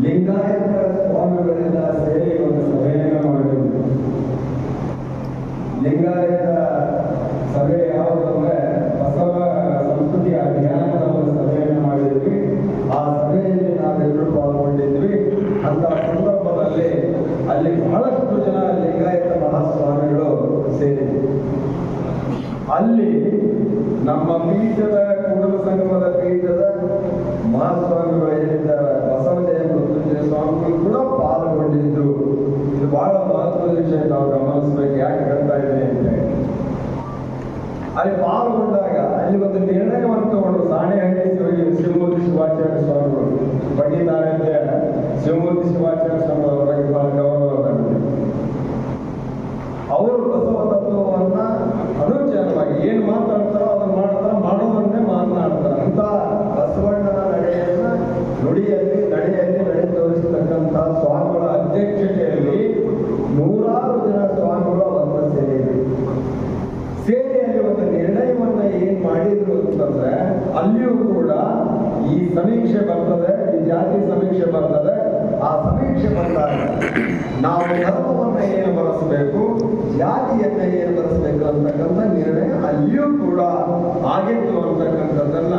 ಲಿಂಗಾಯತ ಸ್ವಾಮಿಗಳಿಂದ ಸೇರಿ ಒಂದು ಸಭೆಯನ್ನು ಮಾಡಿದ್ರು. ಲಿಂಗಾಯತ ಸಭೆ ಯಾವುದಂದ್ರೆ ಬಸವ ಸಂಸ್ಕೃತಿ ಅಭಿಯಾನದ ಒಂದು ಸಭೆಯನ್ನು ಮಾಡಿದ್ವಿ. ಆ ಸಭೆಯಲ್ಲಿ ನಾವೆಲ್ಲರೂ ಪಾಲ್ಗೊಂಡಿದ್ವಿ. ಅಂತ ಸಂದರ್ಭದಲ್ಲಿ ಅಲ್ಲಿ ಬಹಳಷ್ಟು ಜನ ಲಿಂಗಾಯತ ಮಹಾಸ್ವಾಮಿಗಳು ಸೇರಿದ್ರು. ಅಲ್ಲಿ ನಮ್ಮ ಪೀಠದ ಕೂಡಲ ಸಂಗಮದ ಪೀಠದ ಮಹಾಸ್ವಾಮಿಗಳಿಂದ ಬಸವಜಯ ಮೃತ್ಯುಂಜಯ ಸ್ವಾಮಿಗಳು ಕೂಡ ಪಾಲ್ಗೊಂಡಿದ್ದು. ಇದು ಬಹಳ ಮಹತ್ವದ ವಿಷಯ, ನಾವು ಗಮನಿಸಬೇಕು. ಯಾಕೆ ಹೇಳ್ತಾ ಇದ್ದೀನಿ ಅಂದ್ರೆ, ಅಲ್ಲಿ ಪಾಲ್ಗೊಂಡಾಗ ಅಲ್ಲಿ ಒಂದು ನಿರ್ಣಯವನ್ನು ತಗೊಂಡು ಸಾಣೆಹಳ್ಳಿ ಶಿವಮೂರ್ತಿ ಶಿವಾಚಾರ್ಯ ಸ್ವಾಮಿಗಳು ಪಂಡಿತಾರಾಧ್ಯ ಶಿವಮೂರ್ತಿ ಶಿವಾಚಾರ್ಯ ಸ್ವಾಮಿಯವರಿಗೆ ಬಹಳ ಗೌರವ ಬಂದಿದೆ. ಅವರು ಬಸವ ತತ್ವವನ್ನ ಅನುಚಾರವಾಗಿ ಏನು ಮಾತಾಡ್ತಾರೋ ಅದನ್ನ ಮಾಡ್ತಾರ, ಮಾಡೋದನ್ನೇ ಮಾತನಾಡ್ತಾರೆ. ಅಂತ ಬಸವಣ್ಣನ ನಡೆಯನ್ನ ನುಡಿಯಲ್ಲಿ ನಡೆ ತೋರಿಸತಕ್ಕಂಥ ಸ್ವಾಮಿಗಳ ಅಧ್ಯಕ್ಷತೆಯಲ್ಲಿ 100 ಜನ ಸ್ವಾಮಿಗಳು ಅವನ್ನ ಸೇರಿ ಅಲ್ಲಿ ಒಂದು ನಿರ್ಣಯವನ್ನ ಏನ್ ಮಾಡಿದ್ರು ಅಂತಂದ್ರೆ, ಅಲ್ಲಿಯೂ ಕೂಡ ಈ ಸಮೀಕ್ಷೆ ಬರ್ತದೆ, ಈ ಜಾತಿ ಸಮೀಕ್ಷೆ ಬರ್ತದೆ. ಆ ಸಮೀಕ್ಷೆ ಬಂದಾಗ ನಾವು ಧರ್ಮವನ್ನ ಏನು ಬರೆಸಬೇಕು, ಜಾತಿಯನ್ನ ಏನು ಬರೆಸಬೇಕು ಅಂತಕ್ಕಂಥ ನಿರ್ಣಯ ಅಲ್ಲಿಯೂ ಕೂಡ ಆಗಿತ್ತು ಅಂತಕ್ಕಂಥದ್ದನ್ನ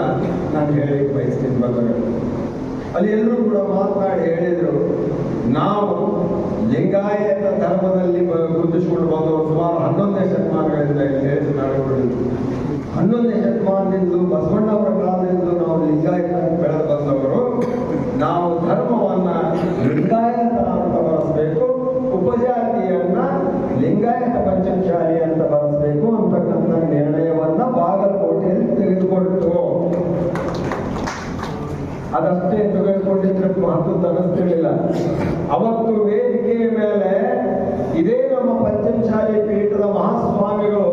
ನಾನು ಹೇಳಿ ಬಯಸ್ತೀನಿ. ಬಂದರೆ ಅಲ್ಲಿ ಎಲ್ಲರೂ ಕೂಡ ಮಾತನಾಡಿ ಹೇಳಿದ್ರು, ನಾವು ಲಿಂಗಾಯತ ಧರ್ಮದಲ್ಲಿ ಗುರುತಿಸಿಕೊಂಡು ಬಂದವರು ಸುಮಾರು 11ನೇ ಶತಮಾನಗಳಿಂದ ಹೇಳಿದ್ದು ಮಾಡಿಕೊಂಡಿದ್ದು. 11ನೇ ಶತಮಾನದಿಂದಲೂ ಬಸವಣ್ಣವರ ಕಾಲದಿಂದಲೂ ನಾವು ಲಿಂಗಾಯತ ಬೆಳೆದು ಬಂದವರು. ನಾವು ಧರ್ಮವನ್ನ ಲಿಂಗಾಯತ ಅಂತ ಬರೆಸಬೇಕು, ಉಪಜಾತಿಯನ್ನ ಲಿಂಗಾಯತ ಪಂಚಮಶಾಲಿ ಅಂತ ಬರೆಸಬೇಕು ಅಂತಕ್ಕಂಥ ನಿರ್ಣಯವನ್ನ ಬಾಗಲಕೋಟೆಯಲ್ಲಿ ತೆಗೆದುಕೊಟ್ಟು, ಅದಷ್ಟೇ ತೆಗೆದುಕೊಂಡಿದ್ರೆ ಮಹತ್ವದ ಅನಿಸ್ತಿರ್ಲಿಲ್ಲ. ಅವತ್ತು ವೇದಿಕೆಯ ಮೇಲೆ ಇದೇ ನಮ್ಮ ಪಂಚಮಶಾಲಿ ಪೀಠದ ಮಹಾಸ್ವಾಮಿಗಳು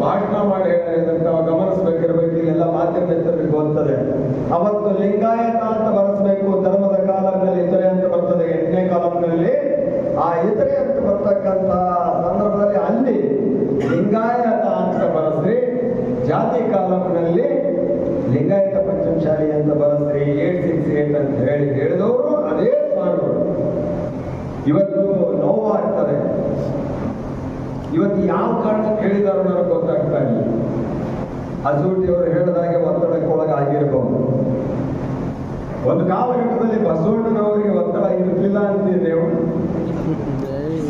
ಭಾಷಣ ಮಾಡಿ ಹೇಳಿದ್ರೆ ನಾವು ಗಮನಿಸಬೇಕಿರ್ಬೇಕು. ಇಲ್ಲೆಲ್ಲ ಮಾಧ್ಯಮ ಮಿತ್ರರಿಗೆ ಗೊತ್ತದೆ. ಅವತ್ತು ಲಿಂಗಾಯತ ಅಂತ ಬರೆಸಬೇಕು, ಧರ್ಮದ ಕಾಲದಲ್ಲಿ ಇತರೆ ಅಂತ ಬರ್ತದೆ 8ನೇ ಕಾಲಂನಲ್ಲಿ. ಆ ಇತರೆ ಅಂತ ಬರ್ತಕ್ಕಂಥ ಸಂದರ್ಭದಲ್ಲಿ ಅಲ್ಲಿ ಲಿಂಗಾಯತ ಅಂತ ಬರೆಸ್ರಿ, ಜಾತಿ ಕಾಲಂನಲ್ಲಿ ಲಿಂಗಾಯತ ಪಂಚಮಶಾಲಿ ಅಂತ ಬರೆಸ್ರಿ 868 ಅಂತ ಹೇಳಿದವರು ಅದೇ ಸ್ವಾಮಿಗಳು. ಇವತ್ತು ನೋವಾಗ್ತದೆ. ಇವತ್ತು ಯಾವ ಕಾರಣಕ್ಕೆ ಹೇಳಿದಾರೋ ನನಗೆ ಗೊತ್ತಾಗ್ತಾ ಇಲ್ಲ. ಅಸೂಟಿಯವರು ಹೇಳಿದಾಗೆ ಒತ್ತಡಕ್ಕೊಳಗಾಗಿರ್ಬೋದು. ಒಂದು ಕಾಲಘಟ್ಟದಲ್ಲಿ ಬಸವಣ್ಣನವರಿಗೆ ಒತ್ತಡ ಇರಲಿಲ್ಲ ಅಂತೀರಿ ನೀವು.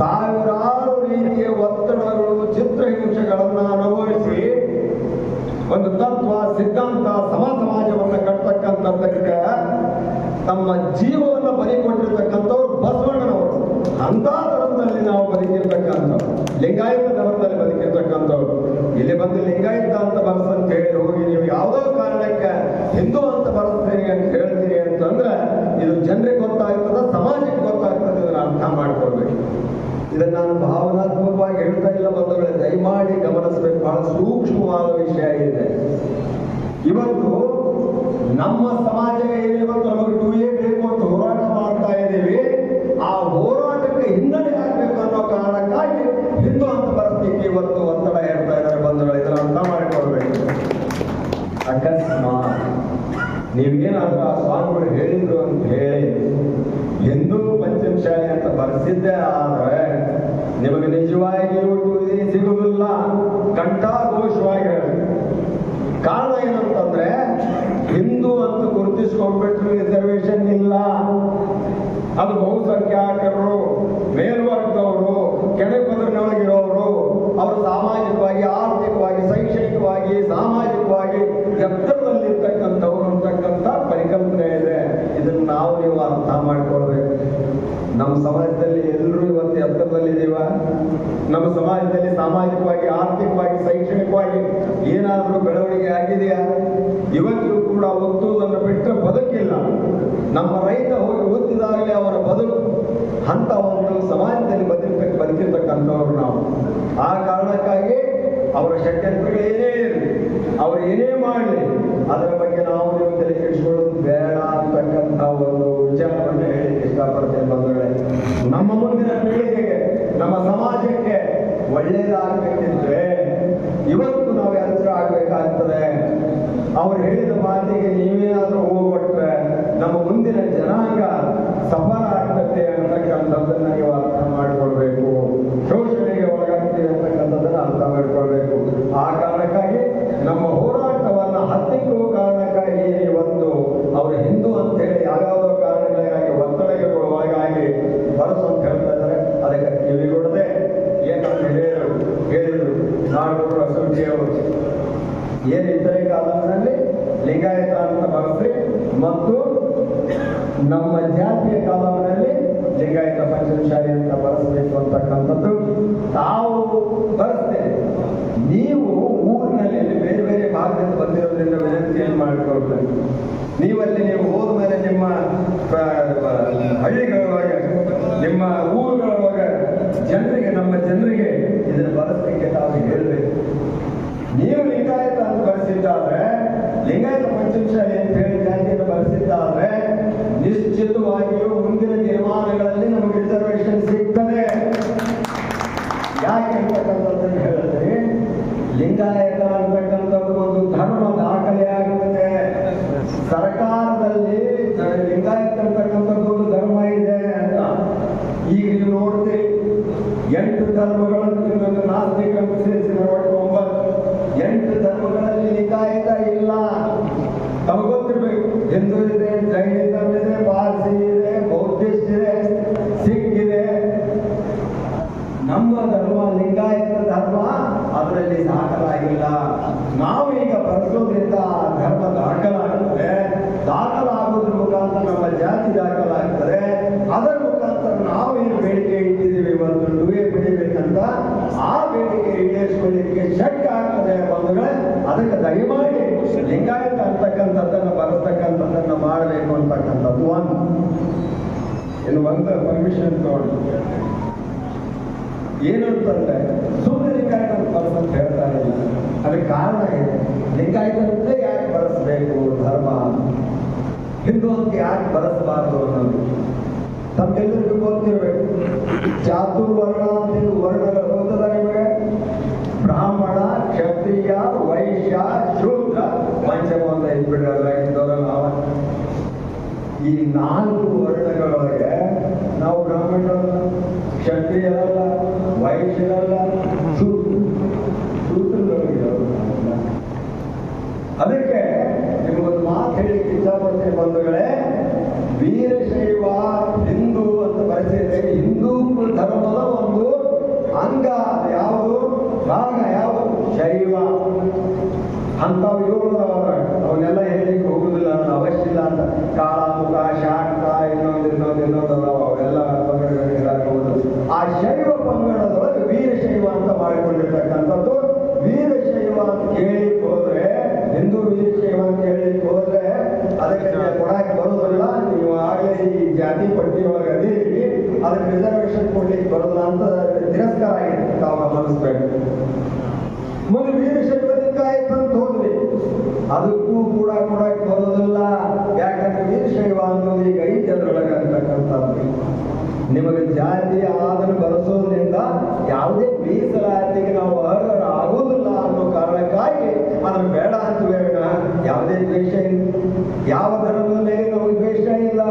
ಸಾವಿರಾರು ರೀತಿಯ ಒತ್ತಡಗಳು, ಚಿತ್ರಹಿಂಸೆಗಳನ್ನ ಅನುಭವಿಸಿ ಒಂದು ತತ್ವ, ಸಿದ್ಧಾಂತ, ಸಮಾಜವನ್ನು ಕಟ್ಟತಕ್ಕಂಥದ್ದಕ್ಕೆ ತಮ್ಮ ಜೀವವನ್ನು ಬಲಿಕೊಟ್ಟಿರ್ತಕ್ಕಂಥವ್ರು ಬಸವಣ್ಣನವರು. ಅಂತ ಧರ್ಮದಲ್ಲಿ ನಾವು ಬದುಕಿರ್ತಕ್ಕಂಥವ್ರು, ಲಿಂಗಾಯತ ಧರ್ಮದಲ್ಲಿ ಬದುಕಿರ್ತಕ್ಕಂಥವ್ರು. ಇಲ್ಲಿ ಬಂದು ಲಿಂಗಾಯತ ಅಂತ ಬರೆಸಂತ ಹೇಳಿ ಹೋಗಿ ನೀವು ಯಾವುದೋ ಕಾರಣಕ್ಕೆ ಹಿಂದೂ ಅಂತ ಬರೆಸ್ತೀರಿ ಅಂತ ಹೇಳ್ತೀರಿ ಅಂತಂದ್ರೆ ಇದು ಜನರಿಗೆ ಗೊತ್ತಾಗ್ತದೆ, ಸಮಾಜಕ್ಕೆ ಗೊತ್ತಾಗ್ತದೆ. ಇದನ್ನ ಅರ್ಥ ಮಾಡ್ಕೊಳ್ಬೇಕು. ಇದನ್ನ ನಾನು ಭಾವನಾತ್ಮಕವಾಗಿ ಹೇಳ್ತಾ ಇಲ್ಲ ಬಂಧುಗಳೇ, ದಯಮಾಡಿ ಗಮನಿಸಬೇಕು. ಬಹಳ ಸೂಕ್ಷ್ಮವಾದ ವಿಷಯ ಇದೆ. ಇವತ್ತು ನಮ್ಮ ಸಮಾಜ ಏನಿವತ್ತು ನಮಗೆ 2A ಬೇಕು ಅಂತ ಹೋರಾಟ ಮಾಡ್ತಾ ಇದ್ದೀವಿ. ಆ ಹೋರಾಟಕ್ಕೆ ಹಿನ್ನಡೆ ಆಗ್ಬೇಕು ಅನ್ನೋ ಕಾರಣಕ್ಕಾಗಿ ಹಿಂದೂ ಅಂತ ಬರೆಸ್ಲಿಕ್ಕೆ ಇವತ್ತು ಒತ್ತಡ ಹೇಳ್ತಾ ಇದ್ದಾರೆ ಬಂಧುಗಳು. ಇದನ್ನ ಅರ್ಥ ಮಾಡಿಕೊಳ್ಬೇಕು. ಅಕಸ್ಮಾತ್ ನೀವೇನಾದ್ರೂ ಆ ಸ್ವಾಮಿಗಳು ಹೇಳಿದ್ರು ಅಂತ ಹೇಳಿ ಹಿಂದೂ ಪಂಚಮಶಾಲಿ ಅಂತ ಬರೆಸಿದ್ದೆ ಆದ್ರೆ ನಿಮಗೆ ನಿಜವಾಗಿಯೂ 2A ಸಿಗುವುದಿಲ್ಲ. ಕಂಠಾಘೋಷವಾಗಿ ಹೇಳಿ. ಕಾರಣ ಏನಂತಂದ್ರೆ ಹಿಂದೂ ಅಂತ ಗುರುತಿಸ್ಕೊಂಡ್ಬಿಟ್ರೆ ರಿಸರ್ವೇಶನ್ ಇಲ್ಲ. ಅದು ಬಹುಸಂಖ್ಯಾತರು, ಮೇಲ್ವರ್ಗದವರು, ಕೆಳಪದರೊಳಗಿರೋರು, ಅವರು ಸಾಮಾಜಿಕವಾಗಿ, ಆರ್ಥಿಕವಾಗಿ, ಶೈಕ್ಷಣಿಕವಾಗಿ, ಸಾಮಾಜಿಕವಾಗಿ ಎತ್ತರದಲ್ಲಿರ್ತಕ್ಕಂಥವ್ರು ಅಂತಕ್ಕಂಥ ಪರಿಕಲ್ಪನೆ ಇದೆ. ಇದನ್ನು ನೀವು ಅರ್ಥ ಮಾಡ್ಕೊಳ್ಬೇಕು. ನಮ್ಮ ಸಮಾಜದಲ್ಲಿ ಎಲ್ಲರೂ ಇವತ್ತು ಎತ್ತರದಲ್ಲಿದ್ದೀವ? ನಮ್ಮ ಸಮಾಜದಲ್ಲಿ ಸಾಮಾಜಿಕವಾಗಿ, ಆರ್ಥಿಕವಾಗಿ, ಶೈಕ್ಷಣಿಕವಾಗಿ ಏನಾದರೂ ಬೆಳವಣಿಗೆ ಆಗಿದೆಯಾ? ಇವತ್ತಿಗೂ ಕೂಡ ಓದುವುದನ್ನು ಬಿಟ್ಟು ಬದುಕಿಲ್ಲ. ನಮ್ಮ ರೈತ ಹೋಗಿ ಓದಿದಾಗಲೇ ಅವರ ಬದುಕು ಅಂತ ಒಂದು ಸಮಾಜದಲ್ಲಿ ಬದುಕಿರ್ತಕ್ಕಂಥವ್ರು ನಾವು. ಆ ಕಾರಣಕ್ಕಾಗಿ ಅವರ ಷಡ್ಯಂತ್ರಗಳು ಏನೇ ಇರಲಿ, ಅವರು ಏನೇ ಮಾಡಲಿ, ಅದರ ಬಗ್ಗೆ ನಾವು ನೀವು ತಲೆ ಕೆಡಿಸ್ಕೊಳ್ಳೋದು ಬೇಡ ಅಂತಕ್ಕಂಥ ಒಂದು ವಿಚಾರವನ್ನು ಹೇಳಿ ಇಷ್ಟಪಡ್ತೇನೆ ಬಂಧುಗಳೇ. ನಮ್ಮ ಮುಂದಿನ ಪೀಳಿಗೆಗೆ, ನಮ್ಮ ಸಮಾಜಕ್ಕೆ ಒಳ್ಳೆಯದಾಗಬೇಕಿದ್ರೆ ಇವತ್ತು ನಾವು ಎಚ್ಚರ ಆಗಬೇಕಾಗ್ತದೆ. ಅವ್ರು ಹೇಳಿದ ಮಾತಿಗೆ ನೀವೇನಾದ್ರೂ ಹೋಗ್ಬಿಟ್ರೆ ನಮ್ಮ ಮುಂದಿನ ಜನಾಂಗ ಸಫಲ ಆಗ್ತದೆ ಅಂತಕ್ಕಂಥದ್ದನ್ನ ನೀವು ಅರ್ಥ ಮಾಡಿಕೊಳ್ಬೇಕು. ಶೋಷಣೆಗೆ ಒಳಗಾಗ್ತೀವಿ ಅಂತಕ್ಕಂಥದ್ದನ್ನ ಅರ್ಥ ಮಾಡಿಕೊಳ್ಬೇಕು. ಆ ಕಾರಣಕ್ಕಾಗಿ ನಮ್ಮ ಹೋರಾಟವನ್ನ ಹತ್ತಿಕ್ಕುವ ಕಾರಣಕ್ಕಾಗಿ ಇವತ್ತು ಅವರು ಹಿಂದೂ ಅಂತ ಹೇಳಿ ಯಾವ್ಯಾವುದೋ ಕಾರಣಗಳಿಗಾಗಿ ಒತ್ತಡಕ್ಕೆ ಒಳಗಾಗಿ ಬರಸು ಅಂತ ಹೇಳ್ತಾ ಇದ್ದಾರೆ. ಅದಕ್ಕೆ ಕಿವಿಗೊಡದೆ ಏನಂತ ಹೇಳಿದ್ರು ನಾಡೂರು ಅಸೂಟಿಯವರು ಏನು ಇತರೆ ಕಾಲದಲ್ಲಿ ಲಿಂಗಾಯತ ಅಂತ ಬರೆಸ್ರಿ ಮತ್ತು ನಮ್ಮ ಜಾತಿಯ ಕಾಲದಲ್ಲಿ ಲಿಂಗಾಯತ ಪಂಚಮಶಾಲಿ ಅಂತ ಬರೆಸಬೇಕು ಅಂತಕ್ಕಂಥದ್ದು ತಾವು ಬರೆಸ್ತೇವೆ. ನೀವು ಊರಿನಲ್ಲಿ ಬೇರೆ ಬೇರೆ ಭಾಗದಿಂದ ಬಂದಿರೋದ್ರಿಂದ ವಿನಂತಿಯನ್ನು ಮಾಡಿಕೊಳ್ಬೇಕು. ನೀವಲ್ಲಿ ನೀವು ಹೋದ ಮೇಲೆ ನಿಮ್ಮ ಹಳ್ಳಿಗಳೊಳಗೆ, ನಿಮ್ಮ ಊರುಗಳೊಳಗೆ ಜನರಿಗೆ, ನಮ್ಮ ಜನರಿಗೆ ಇದನ್ನು ಬರೆಸಲಿಕ್ಕೆ ತಾವು ಹೇಳಬೇಕು. ನೀವು ಲಿಂಗಾಯತ ಅಂತ ಬರೆಸಿದ್ದಾದ್ರೆ, ಲಿಂಗಾಯತ ಪಂಚಮಶಾಲಿ ಅಂತ ಹೇಳಿ ಜಾತಿಯನ್ನು ಬರೆಸಿದ್ದಾದ್ರೆ ನಿಶ್ಚಿತವಾಗಿಯೂ ಮುಂದಿನ ತೀರ್ಮಾನಗಳಲ್ಲಿ ನಮಗೆ ರಿಸರ್ವೇಶನ್ ಸಿಗ್ತದೆ. ಯಾಕೆ ಅಂತಕ್ಕಂಥದ್ದನ್ನು ಹೇಳಿದ್ರೆ ಲಿಂಗಾಯತ ಅಂತಕ್ಕಂಥದ್ದು ಒಂದು ಧರ್ಮ ದಾಖಲೆ ಆಗುತ್ತದೆ. ಸರ್ಕಾರದಲ್ಲಿ ಲಿಂಗಾಯತ ಅಂತಕ್ಕಂಥದ್ದು ಒಂದು ಧರ್ಮ ಇದೆ ಅಂತ ಈಗ ನೀವು ನೋಡ್ತೀರಿ. 8 ಧರ್ಮಗಳನ್ನು ನಾಸ್ತಿಕ ಸೇರಿಸಿ 9 ಧರ್ಮಗಳಲ್ಲಿ ಲಿಂಗಾಯತ ಇಲ್ಲ. ತಮಗೆ ಗೊತ್ತಿರ್ಬೇಕು. ಹಿಂದೂ ಇದೆ, ಜೈನಿಸಮ್ ಇದೆ, ಪಾರ್ಸಿ ಇದೆ, ಬೌದ್ಧಿಸ್ಟ್ ಇದೆ, ಸಿಖ್ ಇದೆ. ನಮ್ಮ ಧರ್ಮ ಲಿಂಗಾಯತ ಧರ್ಮ ಅದರಲ್ಲಿ ದಾಖಲಾಗಿಲ್ಲ. ನಾವು ಈಗ ಬರೆಸೋದ್ರಿಂದ ಧರ್ಮ ದಾಖಲಾಗ್ತದೆ. ದಾಖಲಾಗೋದ್ರ ಮುಖಾಂತರ ನಮ್ಮ ಜಾತಿ ದಾಖಲಾಗ್ತದೆ. ಅದರ ಮುಖಾಂತರ ನಾವು ಏನು ಬೇಡಿಕೆ ಇಟ್ಟಿದ್ದೀವಿ, ಒಂದು 2A ಪಡಿಬೇಕಂತ, ಆ ಬೇಡಿಕೆ ಈಡೇರಿಸಿಕೊಳ್ಳಲಿಕ್ಕೆ ಶಕ್ಯ ಆಗ್ತದೆ ಬಂಧುಗಳೇ. ಅದಕ್ಕೆ ದಯಮಾಡಿ ಲಿಂಗಾಯತ ಅಂತಕ್ಕಂಥದ್ದನ್ನು ಬರೆಸ್ತಕ್ಕಂಥದ್ದನ್ನು ಮಾಡಬೇಕು ಅಂತಕ್ಕಂಥದ್ದು ಒಂದು. ಇನ್ನು ಒಂದು ಪರ್ಮಿಷನ್ ತಗೊಂಡು ಏನು ಅಂತಂದ್ರೆ ಸುಮ್ಮನೆ ಲಿಂಗಾಯತ ಬರೆಸಂತ ಹೇಳ್ತಾ ಇಲ್ಲ. ಅದಕ್ಕೆ ಕಾರಣ ಇದೆ. ಲಿಂಗಾಯತಂತೆ ಯಾಕೆ ಬರೆಸಬೇಕು ಧರ್ಮ, ಹಿಂದೂ ಅಂತ ಯಾಕೆ ಬರೆಸಬಾರದು ಅನ್ನೋದು ತಮ್ಗೆಲ್ಲರಿಗೂ ಗೊತ್ತಿರಬೇಕು. ಚಾತುರ್ವರ್ಣ ಅಂತ ವರ್ಣಗಳು ಓದಿದ ನಿಮಗೆ ಬ್ರಾಹ್ಮಣ, ಕ್ಷತ್ರಿಯ, ಕ್ಷತ್ರಿಯ ವೈಶ್ಯ ಶೂದ್ರ ಪಂಚಮ ಅಂತ ಇಟ್ಬಿಟ್ರಲ್ಲ ಇದ್ದವರ ನಾವ ಈ 4 ವರ್ಣಗಳೊಳಗೆ ನಾವು ಬ್ರಾಹ್ಮಣರಲ್ಲ, ಕ್ಷತ್ರಿಯರಲ್ಲ, ವೈಶ್ಯರಲ್ಲ, ಶೂದ್ರರೊಳಗೆ ಅದಕ್ಕೆ ನಿಮಗೊಂದು ಮಾತು ಹೇಳಿಕ್ಕೆ ಇಷ್ಟಪಡ್ತೀನಿ ಬಂಧುಗಳೇ. ವೀರಶೈವ ಹಿಂದೂ ಅಂತ ಬರೆಸಿದ್ರೆ ಹಿಂದೂ ಧರ್ಮದ ಒಂದು ಅಂಗ ಯಾವುದು, ಭಾಗ ಯಾವುದು, ಶೈವ ಅಂತ ಅವನ್ನೆಲ್ಲ ಹೇಳಲಿಕ್ಕೆ ಹೋಗುದಿಲ್ಲ, ಅನ್ನೋ ಅವಶ್ಯ ಇಲ್ಲ ಅಂತ. ಕಾಳಾಮುಖ, ಶಾಕ್ತ, ಇನ್ನೊಂದು ಅವೆಲ್ಲ ಪಂಗಡಗಳು ಹೇಳಬಹುದು. ಆ ಶೈವ ಪಂಗಡದೊಳಗೆ ವೀರಶೈವ ಅಂತ ಮಾಡಿಕೊಂಡಿರ್ತಕ್ಕಂಥದ್ದು. ವೀರಶೈವ ಅಂತ ಕೇಳಿಕ್ ಹೋದ್ರೆ, ಹಿಂದೂ ವೀರಶೈವ ಅಂತ ಹೇಳಿಕ್ ಹೋದ್ರೆ ಅದಕ್ಕೆ ಕೊಡಕ್ಕೆ ಬರೋದಿಲ್ಲ. ನೀವು ಆಗಲೇ ಈ ಜಾತಿ ಪಟ್ಟಿ ಒಳಗೆ ಅದೀರಿ, ಅದಕ್ಕೆ ರಿಸರ್ವೇಶನ್ ಕೊಡ್ಲಿಕ್ಕೆ ಬರೋದಿಲ್ಲ ಅಂತ ತಿರಸ್ಕಾರ ಆಗಿದೆ. ತಾವು ಗಮನಿಸ್ಬೇಕು. ಮುಂದೆ ವೀರಶೈವದಿಂದ ಆಯ್ತು ಅಂತ ಹೋದ್ರಿ, ಅದಕ್ಕೂ ಕೂಡ ಕೊಡಕ್ಕೆ ಬರೋದಿಲ್ಲ. ಯಾಕಂದ್ರೆ ವೀರಶೈವ ಅನ್ನೋದು ಈಗ ಐತೆ ಅದರೊಳಗೆ ಅಂತಕ್ಕಂಥದ್ದು. ನಿಮಗೆ ಜಾತಿ ಆದನ್ನು ಬರೆಸೋದ್ರಿಂದ ಯಾವುದೇ ಮೀಸಲಾತಿಗೆ ನಾವು ಅರ್ಹರಾಗುವುದಿಲ್ಲ ಅನ್ನೋ ಕಾರಣಕ್ಕಾಗಿ ಅದನ್ನು ಬೇಡ ಅಂತೀವಿ. ಯಾವುದೇ ದ್ವೇಷ ಇಲ್ಲ, ಯಾವ ಧರ್ಮದ ಮೇಲೆ ನಮಗೆ ದ್ವೇಷ ಇಲ್ಲ.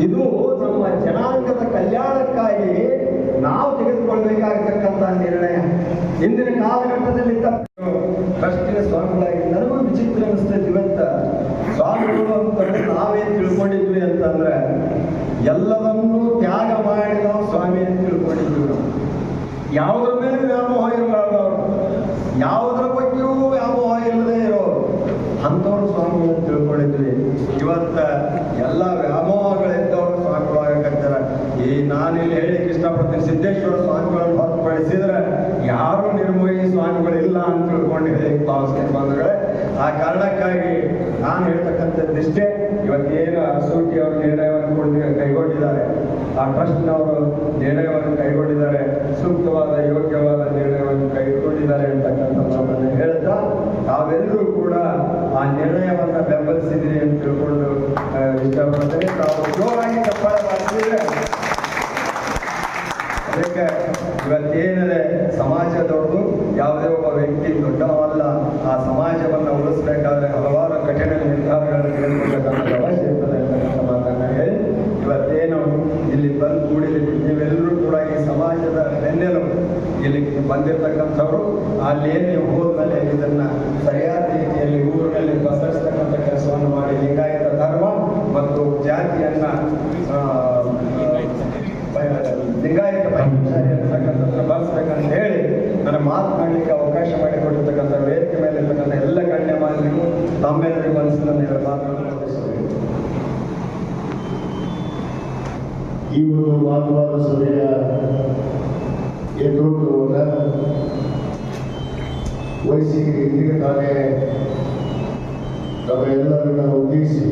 ಇದು ನಮ್ಮ ಜನಾಂಗದ ಕಲ್ಯಾಣಕ್ಕಾಗಿ ನಾವು ತೆಗೆದುಕೊಳ್ಬೇಕಾಗತಕ್ಕಂಥ ನಿರ್ಣಯ. ಇಂದಿನ ಕಾಲಘಟ್ಟದಲ್ಲಿ ಟ್ರಸ್ಟಿನ ಸ್ವಾಮಿಗಳಾಗಿ ನನಗೂ ವಿಚಿತ್ರ ಅನಿಸ್ತೈತಿ. ಇವತ್ತ ಸ್ವಾಮಿಗಳು ಅಂತಂದ್ರೆ ನಾವೇನ್ ತಿಳ್ಕೊಂಡಿದ್ವಿ ಅಂತಂದ್ರೆ ಎಲ್ಲವನ್ನೂ ತ್ಯಾಗ ಮಾಡಿ ನಾವು ಸ್ವಾಮಿ ಅಂತ ತಿಳ್ಕೊಂಡಿದ್ವಿ. ನಾವು ಯಾವುದ್ರ ಮೇಲೆ ವ್ಯಾಮೋಹ ಇರಬಾರ್ದವ್ರು, ಯಾವುದ್ರ ಬಗ್ಗೆಯೂ ವ್ಯಾಮೋಹ ಇಲ್ಲದೆ ಇರೋರು ಅಂಥವ್ರು ಸ್ವಾಮಿ ಅಂತ ತಿಳ್ಕೊಂಡಿದ್ವಿ. ಇವತ್ತ ಎಲ್ಲ ವ್ಯಾಮೋಹಗಳಿದ್ದವರು ಸ್ವಾಮಿಗಳಾಗಕತ್ತಾರ. ಈ ನಾನಿಲ್ಲಿ ಹೇಳಿಕ್ಕೆ ಇಷ್ಟಪಡ್ತೀನಿ, ಸಿದ್ದೇಶ್ವರ ಸ್ವಾಮಿಗಳನ್ನು ಹೊರತುಪಡಿಸಿದ್ರೆ ಯಾರು ನಿರ್ಮೋಹಿ ಸ್ವಾಮಿಗಳಿಲ್ಲ ಅಂತ ತಿಳ್ಕೊಂಡು ಹೇಳಿ ಭಾವಿಸ್ತೀನಿ ಬಂಧುಗಳೇ. ಆ ಕಾರಣಕ್ಕಾಗಿ ನಾನು ಹೇಳ್ತಕ್ಕಂಥದ್ದಿಷ್ಟೇ. ಇವತ್ತೇನು ಅರಸೂಟಿ ಅವರು ನಿರ್ಣಯವನ್ನು ಕೈಗೊಂಡಿದ್ದಾರೆ, ಆ ಟ್ರಸ್ಟ್ನವರು ನಿರ್ಣಯವನ್ನು ಕೈಗೊಂಡಿದ್ದಾರೆ, ಸೂಕ್ತವಾದ ಯೋಗ್ಯವಾದ ನಿರ್ಣಯವನ್ನು ಕೈಗೊಂಡಿದ್ದಾರೆ ಅಂತಕ್ಕಂಥ ಮಾತನ್ನು ಹೇಳ್ತಾ ತಾವೆಲ್ಲರೂ ಕೂಡ ಆ ನಿರ್ಣಯವನ್ನು ಬೆಂಬಲಿಸಿದ್ರಿ ಅಂತ ತಿಳ್ಕೊಂಡು ಇಷ್ಟಪಡ್ತೇನೆ. ತಾವು ಜೋರಾಗಿ ಚಪ್ಪಾಳೆ ಮಾಡ್ತಿದ್ರೆ ಅದಕ್ಕೆ ಇವತ್ತೇನಿದೆ ಸಮಾಜ ದೊಡ್ಡದು, ಯಾವುದೇ ಒಬ್ಬ ವ್ಯಕ್ತಿ ದೊಡ್ಡವಲ್ಲ. ಆ ಸಮಾಜವನ್ನು ಉಳಿಸ್ಬೇಕಾದ್ರೆ ಹಲವಾರು ಕಠಿಣ ನಿರ್ಧಾರಗಳನ್ನು ತೆಗೆದುಕೊಳ್ಳತಕ್ಕಂಥ ಅವಶ್ಯ ಇರ್ತದೆ ಅಂತಕ್ಕಂಥ ಮಾತನ್ನ ಹೇಳಿ ಇವತ್ತೇನು ಇಲ್ಲಿ ಬಂದು ಕೂಡಿದ್ದೀವಿ. ನೀವೆಲ್ಲರೂ ಕೂಡ ಈ ಸಮಾಜದ ಬೆನ್ನೆಲುಬು. ಇಲ್ಲಿ ಬಂದಿರತಕ್ಕಂಥವ್ರು ಅಲ್ಲಿ ನೀವು ಹೋದ್ಮೇಲೆ ಇದನ್ನ ಸರಿಯಾದ ರೀತಿಯಲ್ಲಿ ಊರಿನಲ್ಲಿ ಪಸರಿಸ್ತಕ್ಕಂಥ ಕೆಲಸವನ್ನು ಮಾಡಿ ಲಿಂಗಾಯತ ಧರ್ಮ ಮತ್ತು ಜಾತಿಯನ್ನ ಲಿಂಗಾಯತ ಬಳಸ್ಬೇಕಂತ ಹೇಳಿ ನನ್ನ ಮಾತನಾಡಲಿಕ್ಕೆ ಅವಕಾಶ ಮಾಡಿಕೊಟ್ಟಿರ್ತಕ್ಕಂಥ ವೇದಿಕೆ ಮೇಲೆ ಇರ್ತಕ್ಕಂಥ ಎಲ್ಲ ಗಣ್ಯಮಾನ್ಯರು ತಮ್ಮೆಲ್ಲರಿಗೂ ಮನಸ್ಸಿನಲ್ಲಿ ಮಾತನಾಡಬೇಕು. ಈ ಒಂದು ಮಾತುವಾದ ಸಭೆಯ ನೇತೃತ್ವವನ್ನು ವಹಿಸಿ ಇದೀಗ ತಾನೇ ನಮ್ಮೆಲ್ಲರನ್ನ ಉದ್ದೇಶಿಸಿ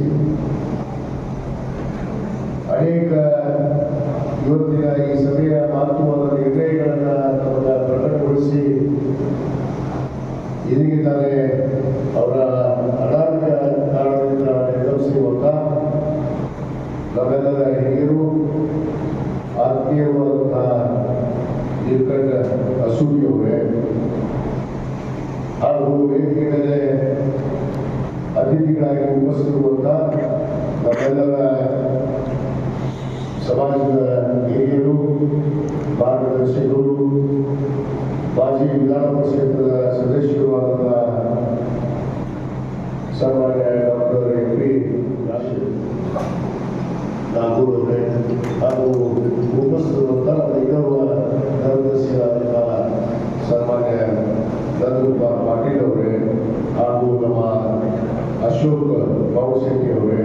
ಅನೇಕ ಇವತ್ತಿನ ಈ ಸಭೆಯ ಮಹತ್ವವಾದ ನಿರ್ಣಯಗಳನ್ನು ನಮ್ಮನ್ನ ಪ್ರಕಟಗೊಳಿಸಿ ಇದೀಗ ತಾನೇ ಅವರ ಅನಾರೋಗ್ಯ ಕಾರಣದಿಂದ ನಿರ್ಗಮಿಸಿರುವಂತ ನಮ್ಮೆಲ್ಲರ ಹಿರಿಯರು ಆತ್ಮೀಯವಾದಂತಹ ನೀಲಕಂಠ ಅಸೂರಿಯವರೇ ಹಾಗೂ ವೇದಿಕೆ ಮೇಲೆ ಅತಿಥಿಗಳಾಗಿ ಉಪಸ್ಥಿತಿರುವಂತ ನಮ್ಮೆಲ್ಲರ ಸಮಾಜದ ಹಿರಿಯರು, ಮಾರ್ಗದರ್ಶಕರು, ಮಾಜಿ ವಿಧಾನ ಪರಿಷತ್ನ ಸದಸ್ಯರು ಆದಂತಹ ಸನ್ಮಾನ್ಯ ಡಾಕ್ಟರ್ ಎಂ.ಪಿ. ನಾಗೂರ್ ಅವರೇ ಹಾಗೂ ಉಪಸ್ಥಿತರುವಂತಹ ಇನ್ನೋರ್ವ ಧರ್ಮದರ್ಶಿಯಾದಂತಹ ಸನ್ಮಾನ್ಯ ನಂದಕುಮಾರ್ ಪಾಟೀಲ್ ಅವರೇ ಹಾಗೂ ನಮ್ಮ ಅಶೋಕ್ ಬಾಬುಶೆಟ್ಟಿ ಅವರೇ,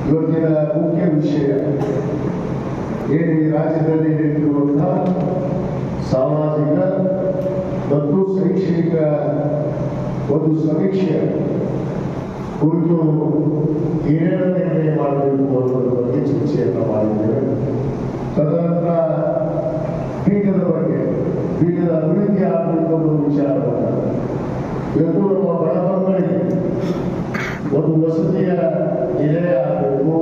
ಇವತ್ತಿನ ಮುಖ್ಯ ವಿಷಯ ಏನು ಈ ರಾಜ್ಯದಲ್ಲಿ ನಡೆಯುತ್ತಿರುವಂತಹ ಸಾಮಾಜಿಕ ಮತ್ತು ಶೈಕ್ಷಣಿಕ ಒಂದು ಸಮೀಕ್ಷೆ ಕುರಿತು ಏನೇನು ನಿರ್ಣಯ ಮಾಡಬೇಕು ಅನ್ನೋದ್ರ ಬಗ್ಗೆ ಚರ್ಚೆಯನ್ನು ಮಾಡಿದ್ದೇವೆ. ತದನಂತರ ಪೀಠದ ಬಗ್ಗೆ, ಪೀಠದ ಅಭಿವೃದ್ಧಿ ಆಗಬೇಕು ಅನ್ನೋ ವಿಚಾರವನ್ನು ಇವತ್ತು ನಮ್ಮ ಬಡವರಿಗೆ ಒಂದು ವಸತಿಯ ನಿಲಯ ಆಗಬೇಕು,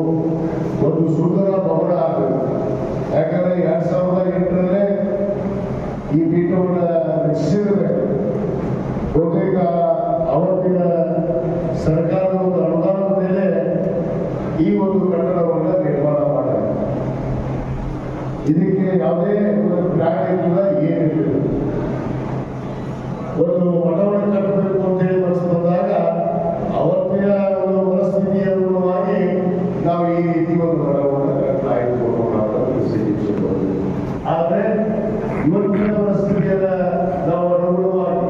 ಒಂದು ಸುಂದರ ಭವನ ಆಗಬೇಕು. ಯಾಕಂದ್ರೆ 2008ರಲ್ಲಿ ಈ ಪೀಠವನ್ನು ರಚಿಸಿದರೆ ಬಹುತೇಕ ಅವತ್ತಿನ ಸರ್ಕಾರದ ಒಂದು ಅನುದಾನದ ಮೇಲೆ ಈ ಒಂದು ಕಟ್ಟಡವನ್ನು ನಿರ್ಮಾಣ ಮಾಡಿದೆ. ಇದಕ್ಕೆ ಯಾವುದೇ ಒಂದು ಪ್ಲಾನ್ ಇರಲಿಲ್ಲ, ಏನಿರಲಿಲ್ಲ. ಒಂದು ಮಠವನ್ನು ಕಟ್ಟಬೇಕು ಅಂತ ಹೇಳಿ ಮನಸ್ಸು ಬಂದಾಗ ಅವತ್ತಿನ ಒಂದು ಪರಿಸ್ಥಿತಿಯ ಅನುಗುಣವಾಗಿ ನಾವು ಈ ರೀತಿ ಒಂದು ಮಠವನ್ನು ಕಟ್ಟಲಾಯಿತು ಅನ್ನೋದು. ಆದರೆ ಇವತ್ತಿನ ಪರಿಸ್ಥಿತಿಯನ್ನ ನಾವು ಅನುಗುಣವಾಗಿ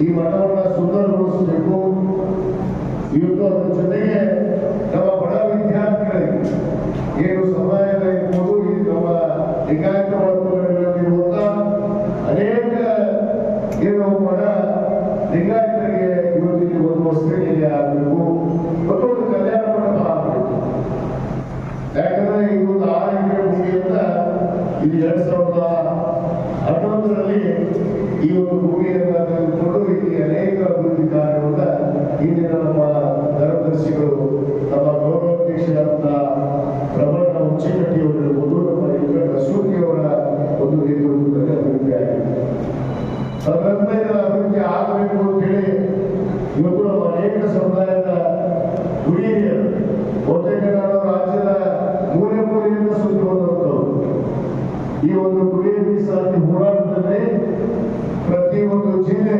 ಈ ಮಠವನ್ನು ಸುಂದರಗೊಳಿಸಬೇಕು. ಇವತ್ತು ಅದರ ಜೊತೆಗೆ ನಮ್ಮ ಬಡ ವಿದ್ಯಾರ್ಥಿಗಳಿಗೆ ಏನು ಸಮುದಾಯದ ಇರ್ಬೋದು, ಈ ನಮ್ಮ ಲಿಂಗಾಯತ ವರ್ಗಗಳಿರುವಂತ ಅನೇಕ ಏನು ಬಡ ಲಿಂಗಾಯತರಿಗೆ ಇವತ್ತಿಗೆ ಒಂದು ವಸತಿ ಆಗಬೇಕು ಮತ್ತು ಒಂದು ಕಲ್ಯಾಣ ಮಂಟಪ ಆಗಬೇಕು. ಯಾಕಂದ್ರೆ ಈ ಒಂದು 6 ಎಕರೆ ಭೂಮಿಯಿಂದ ಇದು 2011ರಲ್ಲಿ ಈ ಒಂದು ಭೂಮಿಯನ್ನು ತೆಗೆದುಕೊಂಡು ಇಲ್ಲಿ ಅನೇಕ ಅಭಿವೃದ್ಧಿ ಕಾರ್ಯವನ್ನು ಇಂದಿನ ನಮ್ಮ ಧರ್ಮದರ್ಶಿಗಳು, ನಮ್ಮ ಗೌರವಾಧ್ಯಕ್ಷರಾದ ಪ್ರಬಲ ಹುಚ್ಚಿಕಟ್ಟಿಯವರಿರ್ಬೋದು, ನಮ್ಮ ಕಸೂತಿಯವರ ಒಂದು ನೇತೃತ್ವದಲ್ಲಿ ಅಭಿವೃದ್ಧಿ ಆಗಿದೆ. ಅದರಂತೆ ಇದರ ಅಭಿವೃದ್ಧಿ ಆಗಬೇಕು ಅಂತ ಹೇಳಿ ಇವತ್ತು ನಮ್ಮ ಅನೇಕ ಸಮುದಾಯದ ಗುರಿಹಿರಿಯರು ಬಹುತೇಕ ನಾನು ರಾಜ್ಯದ ಮೂಲೆ ಮೂಲೆಯಿಂದ ಸುದ್ದಿ ಬಂದಂಥವ್ರು ಈ ಒಂದು ಗುರಿ ಮೀಸಲಾತಿ ಹೋರಾಟದಲ್ಲಿ ಪ್ರತಿಯೊಂದು ಜಿಲ್ಲೆ,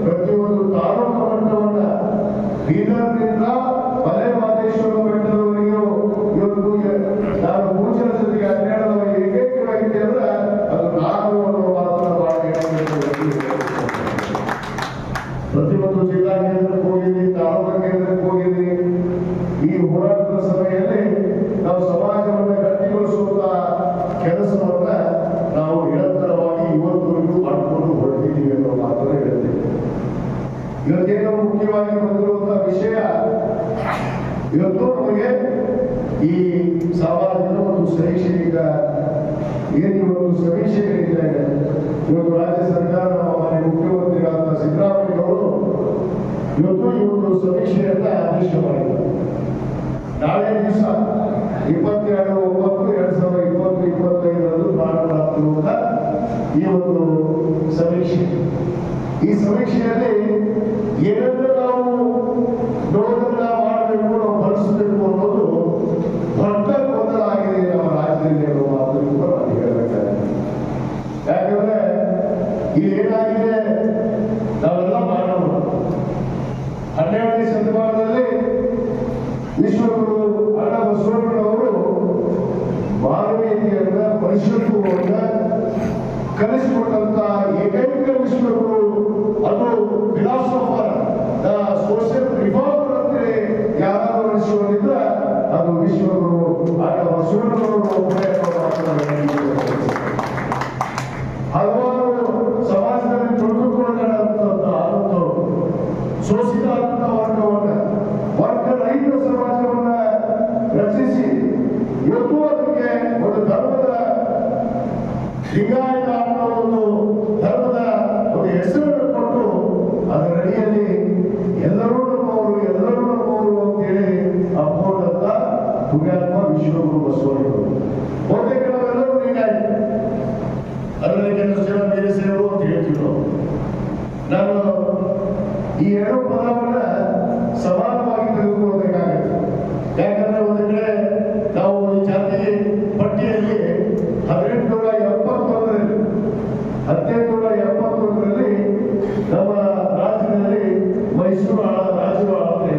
ಪ್ರತಿಯೊಂದು ತಾಲೂಕು ಮಟ್ಟವನ್ನ ಬೀದರ್ನಿಂದ ಮಲೆಮಹದೇಶ್ವರ ಬೆಟ್ಟದವರೆಗೂ ಇವತ್ತು ನಾನು ಪೂಜನ ಜೊತೆಗೆ ಹನ್ನೆರಡರ ಏಕೈಕವಾಗಿದೆ ಅಂದ್ರೆ ಅದು ನಾನು ಅನ್ನೋ ಮಾತನ್ನ ಬಹಳ ಪ್ರತಿಯೊಂದು ಜಿಲ್ಲಾ ಕೇಂದ್ರಕ್ಕೆ ಹೋಗಿದ್ವಿ, ತಾಲೂಕು ಕೇಂದ್ರಕ್ಕೆ ಹೋಗಿದ್ವಿ. ಈ ಹೋರಾಟದ ಸಮಯದಲ್ಲಿ ನಾವು ಸಮಾಜವನ್ನು ಗಟ್ಟಿಗೊಳಿಸುವ ಕೆಲಸವನ್ನ ನಾವು ನಿರಂತರವಾಗಿ ಇವತ್ತುವರೆಗೂ ಮಾಡಿಕೊಂಡು ಹೊರಟಿದ್ದೀವಿ ಅನ್ನೋ ಮಾತನ್ನು ಹೇಳ್ತೇವೆ. ಇವತ್ತೇನು ಮುಖ್ಯವಾಗಿ ಬಂದಿರುವಂತಹ ವಿಷಯ, ಇವತ್ತು ನಮಗೆ ಈ ಸಾಮಾಜಿಕ ಮತ್ತು ಶೈಕ್ಷಣಿಕ ಏನು ಇವತ್ತು ಸಮೀಕ್ಷೆಗಳಿದ್ದಾರೆ. ಇವತ್ತು ರಾಜ್ಯ ಸರ್ಕಾರ ನಮ್ಮ ಮಾನ್ಯ ಮುಖ್ಯಮಂತ್ರಿಗಳಾದ ಸಿದ್ದರಾಮಯ್ಯ ಅವರು ಇವತ್ತು ಈ ಒಂದು ಸಮೀಕ್ಷೆಯನ್ನ ಆದೇಶ ಮಾಡಿದ್ದಾರೆ. ನಾಳೆ ದಿವಸ 22/9/2020-25ರಂದು ಪ್ರಾರಂಭವಾಗುವಂತ ಈ ಒಂದು ಸಮೀಕ್ಷೆ. ಈ ಸಮೀಕ್ಷೆಯಲ್ಲಿ ಏನೆಲ್ಲ ನಾವು ನೋಡನ್ನ ಮಾಡಬೇಕು, ನಾವು ಬಳಸಬೇಕು ಅನ್ನೋದು ದೊಡ್ಡ ಗೊಂದಲ ಆಗಿದೆ ನಮ್ಮ ರಾಜ್ಯದಲ್ಲಿ ಅನ್ನೋ ಮಾತನ್ನು ಕೂಡ ನಾನು ಹೇಳಬೇಕಾಗಿದೆ. ಯಾಕಂದ್ರೆ ಇಲ್ಲಿ ಏನಾಗಿದೆ, ನಾವೆಲ್ಲ ಮಾಡೋಣ 12ನೇ ಶತಮಾನದಲ್ಲಿ ವಿಶ್ವಗುರು ಅಣ್ಣ ಬಸವಣ್ಣನವರು ಮಾನವೀಯತೆಯನ್ನ, ಮನುಷ್ಯತ್ವವನ್ನ ಕಲಿಸಿಕೊಟ್ಟಂತ ಏಕೈಕ ವಿಶ್ವಗುರು ಅದು ಫಿಲಾಸಫರ್, ಸೋಷಿಯಲ್ ರಿಫಾರ್ಮರ್ ಅಂತೇಳಿ ಯಾರಾದ್ರೂ ಅನಿಸಿಕೊಂಡಿದ್ರ ಅದು ವಿಶ್ವಗುರು ಅಣ್ಣ ಬಸವಣ್ಣನವರು ಹಲವಾರು ಸಮಾಜದಲ್ಲಿ ತೊಡಗಿಕೊಳ್ಳುವಂತಹ ಶೋಷಿತ ವರ್ಗರಹಿತ ಸಮಾಜವನ್ನ ರಚಿಸಿ ಇವತ್ತು ಅದಕ್ಕೆ ಒಂದು ಧರ್ಮದ ಲಿಂಗಾಯತ ಅನ್ನೋ ಒಂದು ಧರ್ಮದ ಒಂದು ಹೆಸರನ್ನು ಕೊಟ್ಟು ಅದರ ಅಡಿಯಲ್ಲಿ ಎಲ್ಲರೂ ನಮ್ಮವರು ಅಂತೇಳಿ ಅಪ್ಕೊಂಡಂತ ಪುಣ್ಯಾತ್ಮ ವಿಶ್ವಗುರು ಬಸವಣ್ಣನವರು. ಬಹುತೇಕ ನಾವೆಲ್ಲರೂ ಲಿಂಗಾಯತ, ಅದರಲ್ಲಿ ಕೆಲವು ಜನ ಬೇರೆ ಸೇರು ಅಂತ ಹೇಳ್ತಿದ್ರು. ನಾನು ಈ 2 ಪದವನ್ನ ಸಮಾನವಾಗಿ ತೆಗೆದುಕೊಳ್ಳಬೇಕಾಗುತ್ತೆ. ಯಾಕಂದ್ರೆ ಒಂದು ಕಡೆ ನಾವು ಈ ಜಾತಿ ಪಟ್ಟಿಯಲ್ಲಿ 1871ರಲ್ಲಿ ನಮ್ಮ ರಾಜ್ಯದಲ್ಲಿ ಮೈಸೂರು ರಾಜರು ಆಳ್ತಾರೆ.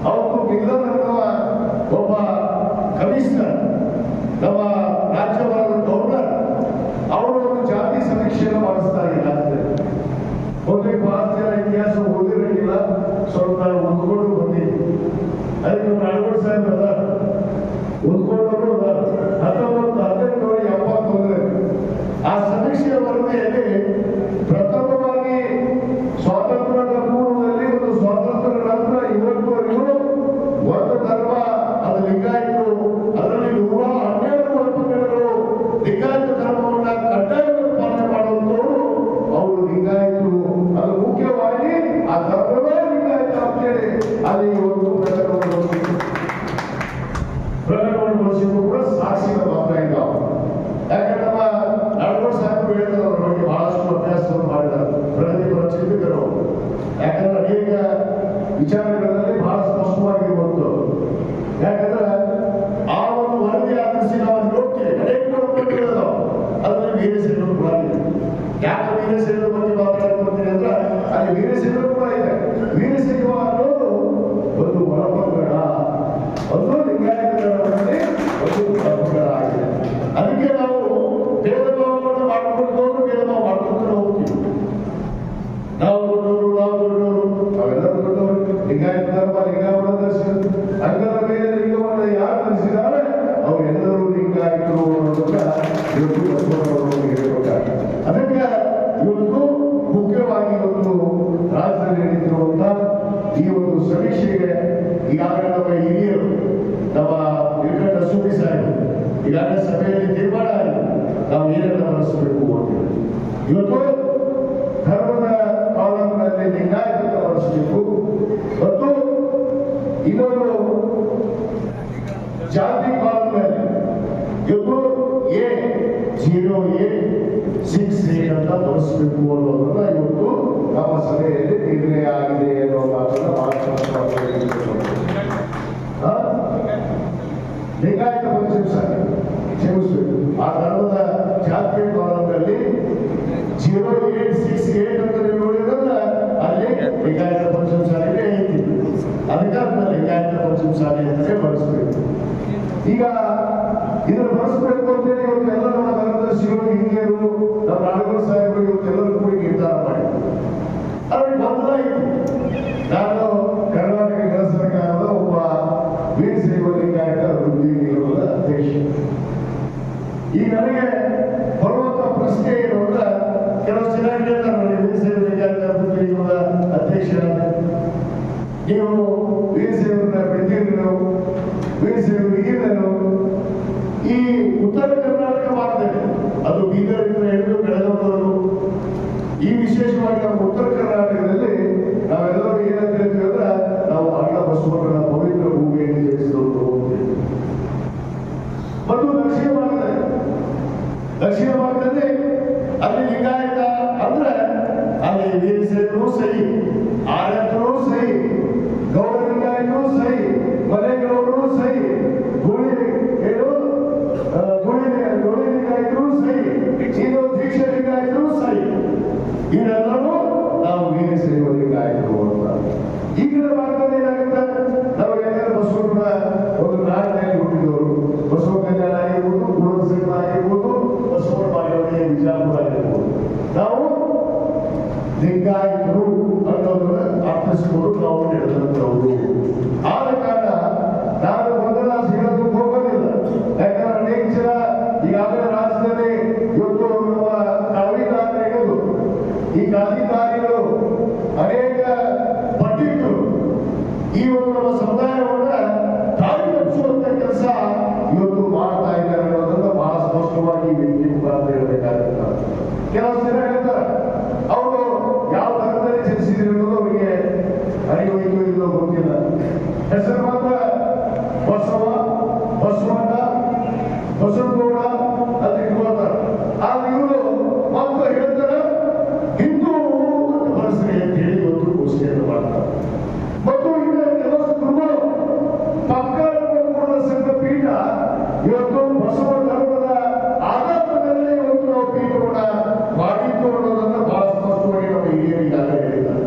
ಅವರು ಗಿರಿಧರ ಒಬ್ಬ ಕಮಿಷನರ್, ನಮ್ಮ ರಾಜ್ಯವಾದ ಗವರ್ನರ್, ಅವರು ಒಂದು ಜಾತಿ ಸಮೀಕ್ಷೆಯನ್ನು ಮಾಡಿಸ್ತಾರೆ ಈ ರಾಜ್ಯದಲ್ಲಿ. ಬಹುತೇಕ ಬಹಳ ಜನ ಇತಿಹಾಸ ಓದಿರಲಿಲ್ಲ, ಸ್ವಲ್ಪ ಓದ್ಕೊಂಡು ಬಂದಿದ್ವಿ. ಅದಕ್ಕೆ ನಾಡಗೌಡ ಸಾಹೇಬ್ ಅದಾರ, ಓದ್ಕೊಂಡವರು ಅದಾರ. 1871 ಆ ಸಮೀಕ್ಷೆಯ ವರದಿಯಲ್ಲಿ ಪ್ರಥಮವಾಗಿ ಸ್ವಾತಂತ್ರ್ಯದ ಪೂರ್ವದಲ್ಲಿ ಮತ್ತು ಸ್ವಾತಂತ್ರ್ಯದ ನಂತರ ಇವತ್ತುವರೆಗೂ ಒಂದು ಧರ್ಮ ಅದು ಲಿಂಗಾಯತರು, ಅದರಲ್ಲಿ 112 ವರ್ಗಗಳು ಲಿಂಗಾಯತ ಧರ್ಮವನ್ನ ಕಡ್ಡಾಯವಾಗಿ ಪಾಲನೆ ಮಾಡುವಂತವರು ಅವರು ಲಿಂಗಾಯತರು. ಅದು ಮುಖ್ಯವಾಗಿ ಆ ಧರ್ಮವೇ ಲಿಂಗಾಯತ ಅಂತೇಳಿ ಅಲ್ಲಿ ಒಂದು ಪ್ರಕರಣವನ್ನು ಬಳಸಿದ್ರು ಕೂಡ ಸಾಕ್ಷಿಗಳ ಮಾತ್ರ ಇದ್ದಾವೆ. ಯಾಕಂದ್ರೆ ನಮ್ಮ ನಾಡಗೌಡ ಸಾಹೇಬರು ಹೇಳ್ತಾರೆ ಬಂದಿದೆ. ಯಾಕೆ ವೀರಶೈವರ ಬಗ್ಗೆ ಮಾತಾಡ್ಕೊಳ್ತೀನಿ ಅಂದ್ರೆ ಅಲ್ಲಿ ವೀರಶೈವರು ಕೂಡ ಇದೆ. ವೀರಶೈವ ಅನ್ನೋದು ಒಂದು ಒಳಪಂಗಡ, ಒಂದು ಲಿಂಗಾಯತರಲ್ಲಿ ಒಂದು ಒಳಪಂಗಡ ಆಗಿದೆ. ಅದಕ್ಕೆ ನಾವು ಭೇದ ಭಾವವನ್ನು ಮಾಡ್ಕೊಂಡು ಭೇದ ಭಾವ ಮಾಡ್ಕೊಂಡು ಹೋಗ್ತೀವಿ. ನಾವು ದೊಡ್ಡವರು, ನಾವು ದೊಡ್ಡವರು, ಅವೆಲ್ಲರೂ ದೊಡ್ಡವರು. ಲಿಂಗಾಯತ ಧರ್ಮ ಲಿಂಗಾವಳ ದರ್ಶನ ಅಂಗದ ಮೇಲೆ ಲಿಂಗವನ್ನು ಯಾರು ಧರಿಸಿದ್ದಾರೆ ಅವರೆಲ್ಲರೂ ಲಿಂಗಾಯತರು ಅನ್ನೋದನ್ನ ಇವತ್ತು ಬಸವಣ್ಣನವರು ಹೇಳಿಕೊಟ್ಟಾರೆ. ಅದಕ್ಕೆ ಇವತ್ತು ಮುಖ್ಯವಾಗಿ ಇವತ್ತು ರಾಜ್ಯದಲ್ಲಿ ನಡೀತಿರುವಂತ ಈ ಒಂದು ಸಮೀಕ್ಷೆಗೆ ಈಗಾಗಲೇ ನಮ್ಮ ಹಿರಿಯರು, ನಮ್ಮ ನಿಲಕಂಠ ಸುಬ್ಬಿ ಸಾಹೇಬರು ಈಗಾಗಲೇ ಸಭೆಯಲ್ಲಿ ತೀರ್ಮಾನ ಆಗಿದೆ ನಾವು ಏನೆಲ್ಲ ಬಳಸಬೇಕು ಅಂತೇಳಿ. ಇವತ್ತು ಧರ್ಮದ ಕಾಲಂನಲ್ಲಿ ಲಿಂಗಾಯತ ಬಳಸಬೇಕು ಮತ್ತು ಇನ್ನೊಂದು ಜಾತಿ ಕಾಲಂನಲ್ಲಿ ಇವತ್ತು A0A68 ಅಂತ ಬಳಸಬೇಕು ಅನ್ನೋದನ್ನ ಇವತ್ತು ನಮ್ಮ ಸಭೆಯಲ್ಲಿ ನಿರ್ಣಯ ಆಗಿದೆ ಅನ್ನೋ ಮಾತನ್ನ ಲಿಂಗಾಯತ ಪಂಚಮಸಾಲಿ ಕ್ಷಮಿಸಬೇಕು. ಆ ಧರ್ಮದ ಜಾತಿಯ ಕಾಲಂನಲ್ಲಿ 0868 ಅಂತ ನೀವು ನೋಡಿದ್ರೆ ಅಲ್ಲಿ ಲಿಂಗಾಯತ ಪಂಚಮಸಾಲಿಗೆ ಐತಿ. ಅದಕ್ಕೆ ಅದನ್ನ ಲಿಂಗಾಯತ ಪಂಚಮಸಾಲಿ ಅಂತಲೇ ಬಳಸಬೇಕು. ಈಗ ಇದನ್ನು ಬಳಸಬೇಕು ಅಂತೇಳಿ ಇವತ್ತು ಎಲ್ಲ ನಮ್ಮ ಧರ್ಮದರ್ಶಿಗಳು, ಹಿರಿಯರು, ನಮ್ಮ ನಾಡಗೌಡ ಸಾಹೇಬರು ಇವತ್ತೆಲ್ಲರೂ ಕೂಡಿ ನಿರ್ಧಾರ ಮಾಡಿದ್ರು. ಅವ್ರಿಗೆ ಗೊಂದಲ ಇತ್ತು. ನಾನು ಕರ್ನಾಟಕ ಕೇಂದ್ರ ಸರ್ಕಾರದ ಒಬ್ಬ ವೀರಶೈವ ಲಿಂಗಾಯತ ಅಭಿವೃದ್ಧಿ ನಿಗಮದ ಅಧ್ಯಕ್ಷ. ಈಗ ನನಗೆ ಬರುವಂತ ಪ್ರಶ್ನೆ ಏನು ಅಂದ್ರೆ ಕೆಲವು ಜನ ಹೇಳ್ತಾರೆ, ನೋಡಿ ವೀರಶೈವ ಲಿಂಗಾಯತ ಅಭಿವೃದ್ಧಿ ನಿಗಮದ ಅಧ್ಯಕ್ಷ ನೀವು ವೀರಶೈವರನ್ನ ಬೆಳೆದಿದ್ರು, ವೀರಶೈವರು ಈಗಲೂ ಈ ಉತ್ತರ ಕರ್ನಾಟಕ ಭಾಗದಲ್ಲಿ ಅದು ಬೀದರಿಂದ ಹಿಡಿದು ಬೆಳಗಾವಿ ಈ ವಿಶೇಷವಾಗಿ ನಮ್ಮ ಉತ್ತರ ಕರ್ನಾಟಕದಲ್ಲಿ ನಾವೆಲ್ಲರೂ ಏನಂತ ಹೇಳ್ತೀವಿ ಅಂದ್ರೆ ನಾವು ಅಣ್ಣ ಬಸವಣ್ಣನ ಪವಿತ್ರ ಭೂಮಿಯನ್ನು ಜಯಿಸಿದವರು ಹೋಗ್ತೀವಿ. ಮತ್ತು ದಕ್ಷಿಣ ಭಾಗದಲ್ಲಿ ಅಲ್ಲಿ ಲಿಂಗಾಯತ ಅಂದ್ರೆ ಅಲ್ಲಿ ವೀರಶೈವರು ಸಹಿ, ಆಡಳಿತರು ಸಹಿ, ಗೌಡ ಲಿಂಗಾಯತರು ಸಹಿ, ಮನೆಗಳವರು ಸಹಿ, ಗುಳಿ ಲಿಂಗಾಯತರು ಸಹಿ, ಇದು ದೀಕ್ಷಾ ಲಿಂಗಾಯತರು ಸಹಿ. ಇವರೆಲ್ಲರೂ ನಾವು ವೀರಶೈವ ಲಿಂಗಾಯತರು ಅಂತ. ಈಗಿನ ಭಾರತದಲ್ಲಿ ಏನಾಗುತ್ತೆ, ನಾವು ಎಲ್ಲರೂ ಬಸವಣ್ಣ ಒಂದು ನಾಡಿನಲ್ಲಿ ಹುಟ್ಟಿದವರು, ಬಸವ ಕಲ್ಯಾಣ ಆಗಿರ್ಬೋದು, ಗುಣಸಿಂಹ ಆಗಿರ್ಬೋದು, ಬಸವಣ್ಣ ಬಾಗೇವಾಡಿ ವಿಜಯಪುರ ಆಗಿರ್ಬೋದು, ನಾವು ಲಿಂಗಾಯತರು ಅನ್ನೋದನ್ನ ಅರ್ಥಿಸಿಕೊಂಡು ನಾವು ನಡೆದಂತವರು. ಆದ ಕಾರಣ ನಾನು ಮೊದಲ ಹೇಳೋದಕ್ಕೆ ಹೋಗೋದಿಲ್ಲ. ಯಾಕಂದ್ರೆ ಅನೇಕ ಜನ ಈಗಾಗಲೇ ರಾಜ್ಯದಲ್ಲಿ ಇವತ್ತು ನಮ್ಮ ಕಾವಿದಾರ ಇರೋದು, ಈ ಕಾದಿದಾರಿಗಳು ಅನೇಕ ಪಂಡಿತರು ಈ ಒಂದು ನಮ್ಮ ಸಮುದಾಯವನ್ನ ದಾರಿ ತಪ್ಪಿಸುವಂತ ಕೆಲಸ ಇವತ್ತು ಮಾಡ್ತಾ ಇದ್ದಾರೆ ಅನ್ನೋದನ್ನ ಬಹಳ ಸ್ಪಷ್ಟವಾಗಿ ವ್ಯಕ್ತಿ ಮುಖಾಂತರ ಹೇಳಬೇಕಾಗುತ್ತೆ. ಕೆಲವು ಜನ ಹೇಳ್ತಾರೆ ಅವರು ಯಾವ ಧರ್ಮದಲ್ಲಿ ಜನಿಸಿದ್ರು ಅನ್ನೋದು ಅವರಿಗೆ ಅರಿವೈತು ಇಲ್ಲೋ ಗೊತ್ತಿಲ್ಲ. ಹೆಸರು ಮಾತ್ರ ಬಸವ, ಬಸವಣ್ಣ, ಬಸವಗೌಡ ಅಂತ ಇಟ್ಕೊಳ್ತಾರೆ. ಆದ್ರೆ ಇವರು ಮಾತ್ರ ಹೇಳ್ತಾರೆ ಹಿಂದೂ ಅಂತ ಬಳಸ್ರಿ ಅಂತ ಹೇಳಿ ಇವತ್ತು ಘೋಷಣೆಯನ್ನು ಮಾಡ್ತಾರೆ. ಮತ್ತು ಇನ್ನು ಕೆಲವಷ್ಟು ಗುರುಗಳು ಪಕ್ಕದ ಸಂಘ ಪೀಠ ಇವತ್ತು ಬಸವ ಧರ್ಮದ ಆಧಾರದ ಮೇಲೆ ಇವತ್ತು ನಾವು ಪೀಠವನ್ನ ಮಾಡಿದ್ದು ಅನ್ನೋದನ್ನ ಬಹಳ ಸ್ಪಷ್ಟವಾಗಿ ನಮ್ಮ ಹಿರಿಯರಿಗಾಗಲೇ ಹೇಳಿದ್ದಾರೆ.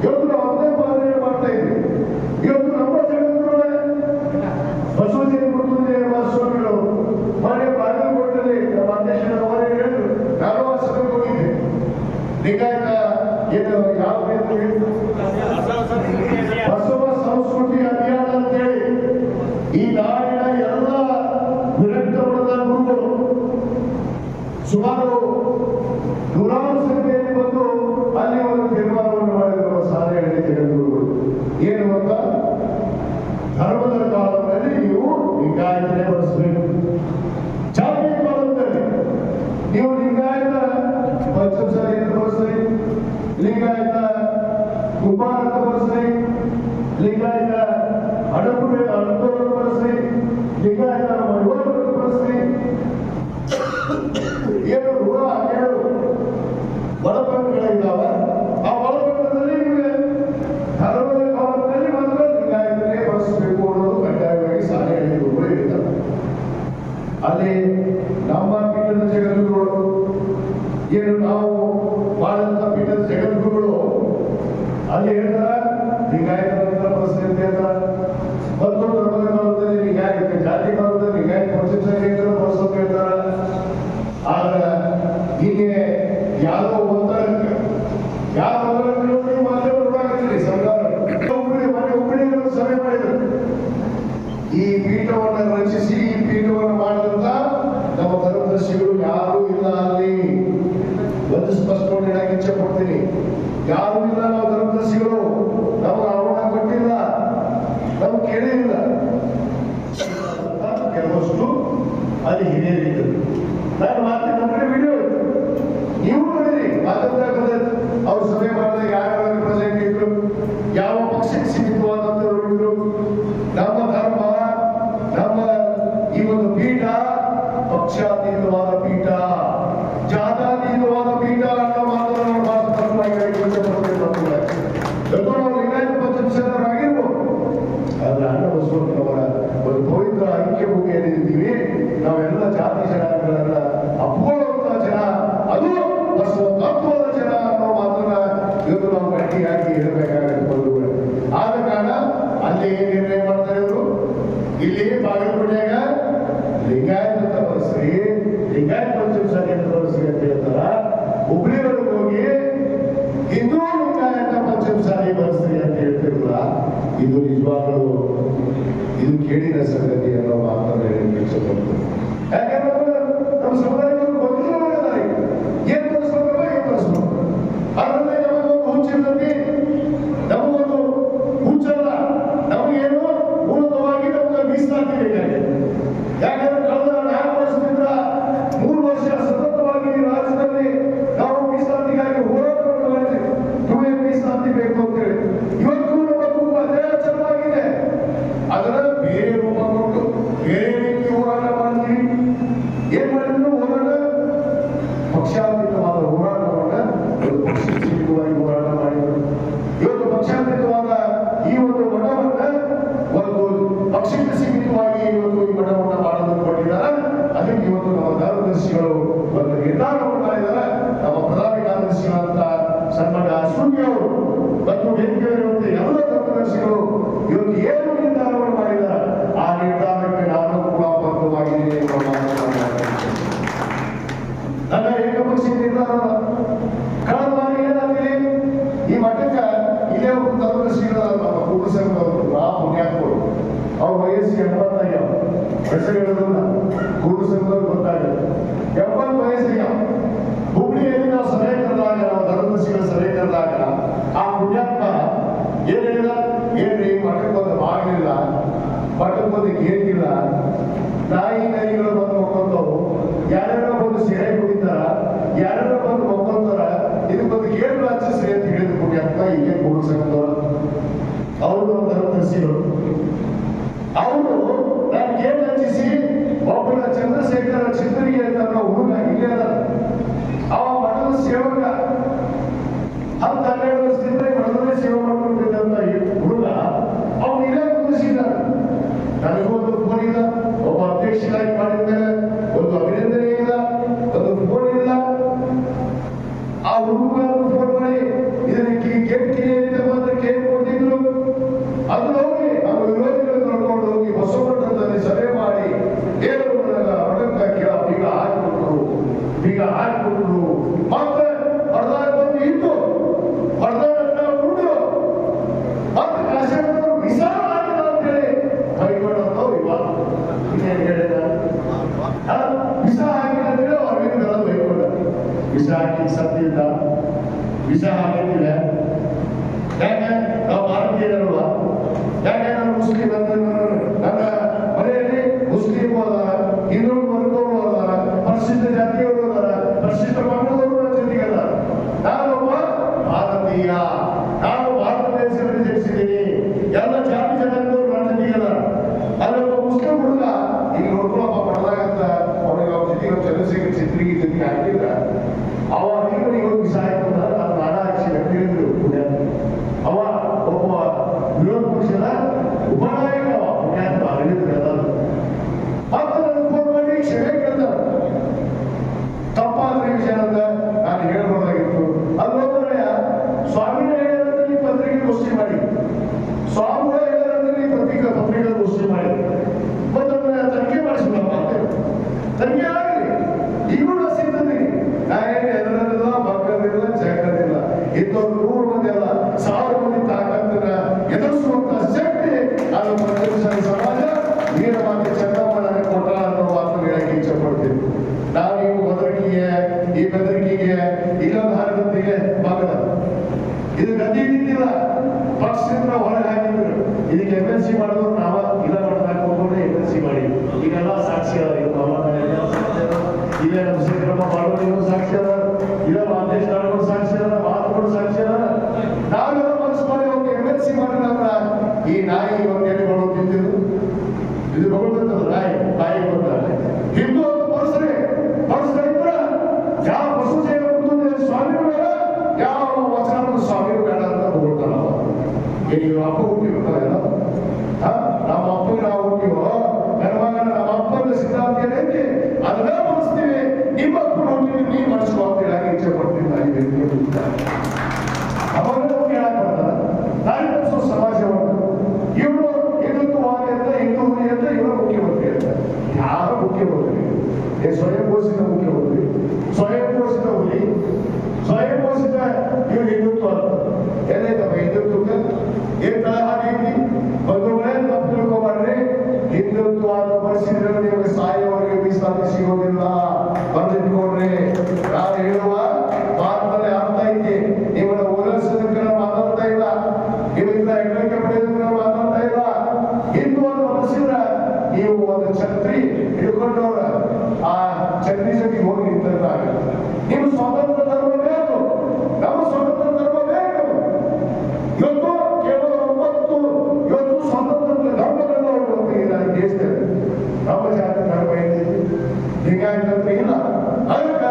ಇವತ್ತು ನಾವು ಒಂದೇ ಪಾಲನೆ ಮಾಡ್ತಾ ಇದ್ದೀವಿ. ಇವತ್ತು ನಮ್ಮ ಜಗತ್ತುಗಳೇ ಬಸವಜಿ ಮೃತ್ಯುಂಜಯ ಸ್ವಾಮಿಗಳು ಮನೆ ಬಾಗಲಕೋಟೆಯಲ್ಲಿ ನಮ್ಮ ಅಧ್ಯಕ್ಷರ ಅವರೇ ಹೇಳಿದ್ರು, ನಾನು ಆ ಸಭೆಗೆ ಹೋಗಿದ್ದೆ. ಲಿಂಗಾಯತ ಏನು ಯಾವ ಬಸವ ಸಂಸ್ಕೃತಿ ಅಭಿಯಾನ ಅಂತೇಳಿ ಈ ನಾಡಿನ ಎಲ್ಲ ವಿರಕ್ತ ವರ್ಗದ ಗುರುಗಳು ಸುಮಾರು 100 ಸಂಖ್ಯೆಯಲ್ಲಿ ಬಂದು ಅಲ್ಲಿ ಒಂದು ತೀರ್ಮಾನವನ್ನು ಮಾಡಿರುವ ಸಾಧನೆಯಲ್ಲಿ ಜಗದ್ಗುರುಗಳು ಏನು ಅಂತ, ಧರ್ಮದ ಕಾಲದಲ್ಲಿ ನೀವು ಲಿಂಗಾಯತನೇ ಬಳಸಬೇಕು, ಜಾತಿಯ ಕಾಲದಲ್ಲಿ ನೀವು ಲಿಂಗಾಯತ ಪಂಚಮಸಾಲಿಯನ್ನು ಬಳಸ್ರಿ, ಲಿಂಗಾಯತ ಏನು ನಾವು ಮಾಡಿದಂಥ ಪೀಠದ ಜಗದ್ಗುರುಗಳು ಅಲ್ಲಿ ಹೇಳ್ತಾರ ಲಿಂಗಾಯತ ಪರಿಸ್ಥಿತಿ ಹೇಳ್ತಾರ, ಮತ್ತು ಧರ್ಮದ ಕಾಲದಲ್ಲಿ ಲಿಂಗಾಯತ ಜಾತಿ ಕಾಲದಲ್ಲಿ ಲಿಂಗಾಯತ ಪರಿಸ್ಥಿತಿ ಪರಿಸ್ಥಿತಿ ಹೇಳ್ತಾರ. ಆದ್ರೆ ಹೀಗೆ ಯಾವುದೋ ಒತ್ತಡಕ್ಕೆ ಯಾವ ನೀವು ಮಾಧ್ಯಮಗಳಾಗ್ತೀರಿ ಸರ್ಕಾರ ಒಬ್ಬರಿಗೆ ಸಭೆ ಮಾಡಿದ್ರು. ಈ ಪೀಠವನ್ನು ರಚಿಸಿ ಈ ಪೀಠವನ್ನು ಮಾಡಿದಂತ ನಮ್ಮ ಧರ್ಮದರ್ಶಿಗಳು ಯಾರೂ ಇಲ್ಲ ಅಲ್ಲಿ. ಒಂದು ಸ್ಪಷ್ಟವಾಗಿ ಹೇಳಕ್ಕೆ ಇಚ್ಛೆ ಪಡ್ತೀನಿ, ಯಾರೂ ಇಲ್ಲ. ನಾವು ಧರ್ಮದರ್ಶಿಗಳು ನಮಗೆ ಆಹ್ವಾನ ಕೊಟ್ಟಿಲ್ಲ, ನಮ್ಗೆ ಕೇಳಿಲ್ಲ. ಕೆಲವಷ್ಟು ಅಲ್ಲಿ ಹಿರಿಯರಿದ್ದರು. ನಾನು ಮಾತ್ರ ನಮ್ಮ ವಿಡಿಯೋ ನೀವು ನೋಡಿರಿ, ಮಾತಾಡ್ತಾ ಅವ್ರು ಸಭೆ ಮಾಡಿದಾಗ ಯಾರು ರಿಪ್ರೆಸೆಂಟೇಟಿವ್ ಯಾವ ಪಕ್ಷಕ್ಕೆ ಸೀಮಿತವಾದಂಥವ್ರು ಇದ್ರು. ನಮ್ಮ ಧರ್ಮ, ನಮ್ಮ ಈ ಒಂದು ಪೀಠ ಪಕ್ಷಾತೀತವಾದ ಪೀಠ, ಜಾತ್ಯಾತೀತವಾದ ಪೀಠ ಅನ್ನೋ ಮಾತನ್ನು ನಾವು ಲಿಂಗಾಯತ ಪಂಚಮಸಾಗಿರ್ಬೋದು. ಆದ್ರೆ ಅಣ್ಣ ಬಸವಣ್ಣನವರ ಒಂದು ಪವಿತ್ರ ಐಕ್ಯ ಭೂಮಿ ಏನಿದ್ದೀವಿ, ನಾವೆಲ್ಲ ಜಾತಿ ಜನಾಂಗಗಳನ್ನ ಅಪ್ಕೊಳ್ಳುವಂತ ಜನ, ಅದು ಬಸವ ತತ್ವದ ಜನ ಅನ್ನೋ ಮಾತನ್ನ ಇವತ್ತು ನಾವು ಗಟ್ಟಿಯಾಗಿ ಹೇಳಬೇಕಾಗುತ್ತೆ ಬಂಧುಗಳು. ಆದ ಕಾರಣ ಅಲ್ಲಿ ಏನ್ ನಿರ್ಣಯ ಮಾಡ್ತಾರೆ ಇವರು, ಇಲ್ಲಿ ಬಾಗಲಕೋಟೆಯಾಗ ಲಿಂಗಾಯತ ಅಂತ ಬಳಸ್ರಿ, ಲಿಂಗಾಯತ ಪಂಚಮಸಾಲಿ ಅಂತ ಬಳಸ್ರಿ ಅಂತ ಹೇಳ್ತಾರ. ಹುಬ್ಳಿವರೆಗೆ ಹೋಗಿ ಹಿಂದೂ ಲಿಂಗಾಯತ ಪಂಚಮಸಾಲಿ ಬಳಸ್ರಿ ಅಂತ ಹೇಳ್ತಿರಲ್ಲ, ಇದು ನಿಜವಾಗಲೂ ಇದು ಕೇಳಿದ ಸಂಗತಿ ಅನ್ನೋ ಮಾತನ್ನ ಹೇಳಲಿಕ್ಕೆ ಬಂತು. ಯಾಕಂದ್ರೆ ನಮ್ಮ ಸಮುದಾಯದವರು ಗೊತ್ತಿಲ್ಲ ಏನ್ ಬಳಸ್ಬೇಕಲ್ಲ ಏನ್ ಬಳಸ್ಬೇಕು. ಅದರಲ್ಲಿ ನಮಗೊಂದು ಹುಚ್ಚಿರ್ತತಿ, ನಮಗೊಂದು ಹುಚ್ಚಲ್ಲ, ನಮಗೇನು ಮೂಲತವಾಗಿ ನಮ್ಗೆ ಮೀಸಲಾತಿ ಬೇಕಾಗಿದೆ. ಯಾಕಂದ್ರೆ ಕಳೆದ 4 ವರ್ಷದಿಂದ 3 ವರ್ಷ ಸತತವಾಗಿ ರಾಜ್ಯದಲ್ಲಿ ನಾವು ಮೀಸಲಾತಿಗಾಗಿ ಹೋರಾಟ ಮಾಡಿದ್ದೀವಿ. 2A ಮೀಸಲಾತಿ ಬೇಕು ಅಂತ ಹೇಳಿ ಇವತ್ತು ನಮ್ಮ ತುಂಬ ಅದೇ ಚೆನ್ನಾಗಿದೆ. ಅದರ ಬೇರೆ ರೂಪ ಕೊಟ್ಟು ಬೇರೆ ರೀತಿ ಹೋರಾಟ ಮಾಡ್ತೀವಿ. ಏನ್ ಮಾಡಿದ್ರು ಹೋರಾಟ ಪಕ್ಷಾತೀತವಾದ ಹೋರಾಟವನ್ನ ಒಂದು ಪಕ್ಷಾತೀತವಾಗಿ ಹೋರಾಟ ಮಾಡಿದರು. ಇವತ್ತು ಪಕ್ಷಾತೀತವಾದ ಈ ಒಂದು ಮಠವನ್ನ ಒಂದು ಪಕ್ಷಕ್ಕೆ ಸೀಮಿತವಾಗಿ ಇವತ್ತು ಈ ಮಠವನ್ನ ಮಾಡೋದನ್ನು ಕೊಟ್ಟಿದ್ದಾರೆ. ಅದಕ್ಕೆ ಇವತ್ತು ನಮ್ಮ ಧರ್ಮದರ್ಶಿಗಳು ಒಂದು ನಿರ್ಧಾರವನ್ನು ಮಾಡಿದ್ದಾರೆ. ನಮ್ಮ ಪ್ರಧಾನ ಕಾರ್ಯದರ್ಶಿಗಳಂತ ಸನ್ಮಾನ್ಯ ಅಶ್ವಿನಿ ಅವರು ಮತ್ತು ವೇದಿಕೆಯಲ್ಲಿರುವಂತ ಎಲ್ಲ ಧರ್ಮದರ್ಶಿಗಳು ಇವತ್ತು ಏನು ನಿರ್ಧಾರವನ್ನು ಮಾಡಿದ್ದಾರೆ, ಆ ನಿರ್ಧಾರಕ್ಕೆ ನಾನು ಕೂಡ ಬದ್ಧವಾಗಿದ್ದೀನಿ ಎಂಬ ಮಾತನ್ನು ನನ್ನ ಏಕಪಕ್ಷೀಯ ನಿರ್ಧಾರ. ಕಳೆದ ಬಾರಿ ಏನಾಗ್ತದೆ, ಈ ಮಠಕ್ಕೆ ಇಲ್ಲೇ ಒಬ್ಬರು ಧರ್ಮದರ್ಶಿಗಳ ನಮ್ಮ ಕೂಡಸಂಗವರು ಆ ಪುಣ್ಯಾತ್ಮರು ಅವ್ರ ವಯಸ್ಸು 85 ಹೆಸರು ಹೇಳೋದನ್ನ ಕೂಡಸಂಗವ್ರು ಗೊತ್ತಾಗುತ್ತೆ. 70 ವಯಸ್ಸಿಗೆ ಹುಬ್ಳಿಯಲ್ಲಿ ನಾವು ಸಭೆ ಕರೆದಾಗ, ನಾವು ಧರ್ಮದರ್ಶಿಗಳ ಸಭೆ ಕರೆದಾಗ ಆ ಪುಣ್ಯಾತ್ಮ ಏನ್ ಹೇಳಿದ, ಏನ್ರಿ ಮಠಕ್ಕೊಂದು ಬಾಗಿಲಿಲ್ಲ, ಮಠಕ್ಕೊಂದು ಗೇಟ್ ಇಲ್ಲ, ನಾಯಿ ನರಿಗಳು ಬಂದು ಮಕ್ಕೊಂತವು, ಯಾರ್ಯಾರೋ ಬಂದು ಸೆರೆ ಕುಡಿತಾರ, ಯಾರ್ಯಾರೋ ಬಂದು ಮಕ್ಕೊಂತಾರ, ಇದಕ್ಕೊಂದು ಗೇಟ್ ಹಚ್ಚಿಸ್ರಿ ಅಂತ ಹೇಳಿದ ಪುಣ್ಯಾತ್ಮ ಇಲ್ಲೇ ಕೂಡಸಂಗದವರು. ಅವರು ನಮ್ಮ ಧರ್ಮದರ್ಶಿಗಳು. ಅವರು ನಾನು ಗೇಟ್ ಹಚ್ಚಿಸಿ ಒಬ್ಬರ ಚಂದ್ರಶೇಖರ ಚಿತ್ರರಿಗೆ ಅಂತ ಹುಡುಗ ಇಲ್ಲೇ ಅದ, ಅವ ಮಠದ ಸೇವಕ 10-12 ವರ್ಷದಿಂದ ಮಠದಲ್ಲೇ ಸೇವೆ ಮಾಡ್ಕೊಂಡಿದ್ದಂತ ಹುಡುಗ ಅವ್ನು ಇಲ್ಲೇ ಕುಂದಿಸಿದ್ದಾರೆ. ನನಗೊಂದು ಫೋನ್ ಇಲ್ಲ, ಒಬ್ಬ ಅಧ್ಯಕ್ಷರಾಗಿ ಮಾಡಿದ್ಮೇಲೆ ಒಂದು ಅಭಿನಂದನೆ ಇಲ್ಲ, ಒಂದು ಫೋನ್ ಇಲ್ಲ. ಆ ಹುಡುಗ ಫೋನ್ ಮಾಡಿ ಇದಕ್ಕೆ ಗೇಟ್ ಕಿರಿಯರಿಂದ ಬಂದ್ರೆ ಕೇಳಿ ಕೊಟ್ಟಿದ್ರು. ಅದು ಹೋಗಿ ನಮ್ಮ ವಿರೋಧಿಗಳು ಕರ್ಕೊಂಡು ಹೋಗಿ ಬಸವಮಠದಲ್ಲಿ ಸಭೆ ಮಾಡಿ ದೇವರು ಮಠಕ್ಕ ಬೀಗ ಹಾಕಿಕೊಟ್ರು. ಮತ್ತೆ ಹೊಡೆದಾಗ ಬಂದು ಇಟ್ಟು ಹೊಡೆದ ಉಂಡು ಮತ್ತೆ ಕಾಶಿಯವರು ವಿಸಾರ ಹಾಕಿದ ಅಂತ ಹೇಳಿ ಬೈಕೊಂಡಂತವ್ರು ಇವಾಗ ಇನ್ನೇನು ಹೇಳಿದ ವಿಷ ಹಾಕಿದ ಅಂತ ಹೇಳಿ ಅವ್ರಿಗೆಲ್ಲ ಬೈಕೊಂಡ. ವಿಷ ಹಾಕಿ ಸತ್ತಿಲ್ಲ, ವಿಷ ಹಾಕಿದ್ದಿಲ್ಲ. ಯಾಕೆ ನಾವು ಭಾರತೀಯರಲ್ವಾ? ಯಾಕೆ ನಾನು ಮುಸ್ಲಿಂ ಅಂತ ನನ್ನ ಮನೆಯಲ್ಲಿ ಮುಸ್ಲಿಂ ಅದಾರ, ಹಿಂದೂ ವರ್ಗವರು ಅದಾರ, ಪರಿಶಿಷ್ಟ ಜಾತಿಯವರು ಅದಾರ, ಪರಿಶಿಷ್ಟ ವರ್ಗದವರು ನನ್ನ ಜೊತೆಗೆ ಅದಾರ. ನಾನೊಬ್ಬ ಭಾರತೀಯ, ನಾನು ಭಾರತ ದೇಶದಲ್ಲಿ ಜನಿಸಿದ್ದೀನಿ, ಎಲ್ಲ ಜಾತಿ ಜನಾಂಗದವರು ನನ್ನ ಜೊತೆಗೆ ಅದಾರ. ಅಲ್ಲೊಬ್ಬ ಮುಸ್ಲಿಂ ಹುಡುಗ ಈಗ ನೋಡ್ಕೊಳಪ್ಪ ಪಡೆದಾಗಂತ ಅವನಿಗೆ ಅವ್ರ ಜೊತೆಗೆ ಚಂದ್ರಶೇಖರ್ ಚಿತ್ರಿಗೆ ಜೊತೆಗೆ ಹಾಕಿದ್ರ ಅವ ಅಧಿಕಾರಿಗೆ ಹೋಗಿ ಸಹಾಯ ಅದು ನಾಡ ಹಾಕಿ ಹೇಳಿದ್ರು. ಅವ ಒಬ್ಬ ಇಂಥವ್ರು 100 ಮಂದಿ ಅಲ್ಲ 1000 ಮಂದಿ ತಾಕತ್ತನ್ನ ಎದುರಿಸುವಂತ ಶಕ್ತಿ ಅದು ಪಂಚಮಸಾಲಿ ಸಮಾಜ ವೀರಮಾತೆ ಚೆನ್ನಮ್ಮನ ಕೊಟ್ಟ ಅನ್ನೋ ಮಾತು ಹೇಳಕ್ಕೆ ಇಚ್ಛೆ ಪಡ್ತೀನಿ. ನಾವು ನೀವು ಈ ಬೆದರಿಕೆಗೆ ಇಲ್ಲೊಂದು ಹಾರಗತ್ತಿಗೆ ಮಗದ ಇದು ಗತಿ ಇದ್ದಿಲ್ಲ. ಪಕ್ಷದಿಂದ ಹೊರಗೆ ಹಾಕಿದ್ರು. ಇದಕ್ಕೆ MLC ಮಾಡಿದ್ರು ನಾವ ಇಲ್ಲ ಹಾಕೊಂಡ್ರೆ MLC ಮಾಡಿ ಈಗೆಲ್ಲ ಸಾಕ್ಷಿ ಅದ. ಇಲ್ಲೇ ನಮ್ಮ ಶ್ರೀಕ್ರಮ ಮಾಡೋದು ಸಾಕ್ಷಿ ಅದ, ಇಲ್ಲ ಮಾದೇಶ್ ನಾಡಗಳು ಸಾಕ್ಷಿ ಅದ, ಮಾತುಗಳು ಸಾಕ್ಷಿ ಅದ. ನಾವೆಲ್ಲ ಮನಸ್ಸು ಮಾಡಿ ಅವ್ರಿಗೆ MLC ಮಾಡಿದ್ರ ಈ ನಾಯಿ ಒಂದು ಎಣ್ಣೆಗಳು ತಿಂತಿದ್ರು. ಇದು ಬಗೊಳ್ತದ ನಾಯಿ ಬಾಯಿ ಬರ್ತಾರೆ ಹಿಂದೂ ಅಂತ ಬಡಿಸ್ರೆ ಇದ್ರ ಯಾವ ಬಸು ಸೇವೆ ಸ್ವಾಮಿಗಳು ಬೇಡ, ಯಾವ ವಚನ ಸ್ವಾಮಿಗಳು ಬೇಡ ಅಂತ ತಗೊಳ್ತಾರ. ನೀವು ಅಪ್ಪ ಹುಟ್ಟಿರ್ತಾರಲ್ಲ, ನಮ್ಮ ಅಪ್ಪಗೆ ನಾವು ಹುಟ್ಟಿವೋ ನನ್ನ ನಮ್ಮ ಅಪ್ಪನ ಸಿದ್ಧಾಂತ ಏನೈತಿ ಅದನ್ನ ಬಳಸ್ತೀವಿ. ನಿಮ್ಮ ಅಪ್ಪನ ಹುಟ್ಟಿವಿ ನೀವು ಮಾಡಿಸುವ ಅಂತ ಹೇಳಕ್ಕೆ ಇಚ್ಛೆ ಪಡ್ತೀನಿ. ಅವಾಗ ಹೇಳಕ್ ಬರ್ತಾರ ನಾಯಿ ನಡೆಸೋ ಸಮಾಜವನ್ನು ಇವರು ಹಿಂದುತ್ವವಾದಿ ಅಂತ ಹಿಂದೂರಿ ಅಂತ ಇವರು ಮುಖ್ಯಮಂತ್ರಿ ಅಂತ. ಯಾರು ಮುಖ್ಯಮಂತ್ರಿ? ಸ್ವಯಂ ಘೋಷಿತ ಮುಖ್ಯಮಂತ್ರಿ, ಸ್ವಯಂ ಘೋಷಿತ ಹುಲಿ, ಸ್ವಯಂ ಘೋಷಿತ ಇವ್ರು ಹಿಂದುತ್ವ ಅಂತ ಏನೈತಪ್ಪ ಹಿಂದುತ್ವಕ್ಕೆ ಏನ್ ತಳ ಹಾಕೈತಿ? ಒಂದು ವೇಳೆ ತಪ್ಪು ತಿಳ್ಕೊಬಾರ್ರಿ. ಹಿಂದುತ್ವ ಅಂತ ಪರಿಸ್ಥಿತಿಯಲ್ಲಿ ನಿಮಗೆ ಸಾಯವರೆಗೆ ಮೀಸಲಾತಿ ಸಿಗೋದಿಲ್ಲ. ಬಂದಿಟ್ಕೊಡ್ರಿ. ನಾನು ಹೇಳುವ ಮಾತಲ್ಲಿ ಅರ್ಥ ಐತಿ. ನಿಮ್ಮನ್ನ ಓಲೈಸೋದಕ್ಕೆ ನಾನು ಮಾತಾಡ್ತಾ ಇಲ್ಲ, ನಿಮ್ಮಿಂದ ಹೆಗ್ಗಳಿಕೆ ಪಡೆಯೋದಕ್ಕೆ ನಾನು ಮಾತಾಡ್ತಾ ಇಲ್ಲ. ಹಿಂದೂ ಅಂತ ಮನಸ್ಸಿದ್ರ ನೀವು ಒಂದು ಛತ್ರಿ ಹಿಡ್ಕೊಂಡವ್ರ ಆ ಛತ್ರಿ ಜೊತೆಗೆ ಹೋಗಿ ನಿಂತಾಗುತ್ತೆ. ನಿಮ್ಮ ಸ್ವತಂತ್ರ ಧರ್ಮ ಬೇಕು, ನಮ್ಮ ಸ್ವತಂತ್ರ ಧರ್ಮ ಬೇಕು. ಇವತ್ತು ಕೇವಲ 9 ಸ್ವತಂತ್ರ ಧರ್ಮಗಳನ್ನು ಅವರು ದೇಶದಲ್ಲಿ ನಮ್ಮ ಜಾತಿ ಧರ್ಮ ಏನಿದೆ ಹೀಗಾಗಿ ಇಲ್ಲ. ಅದಕ್ಕೆ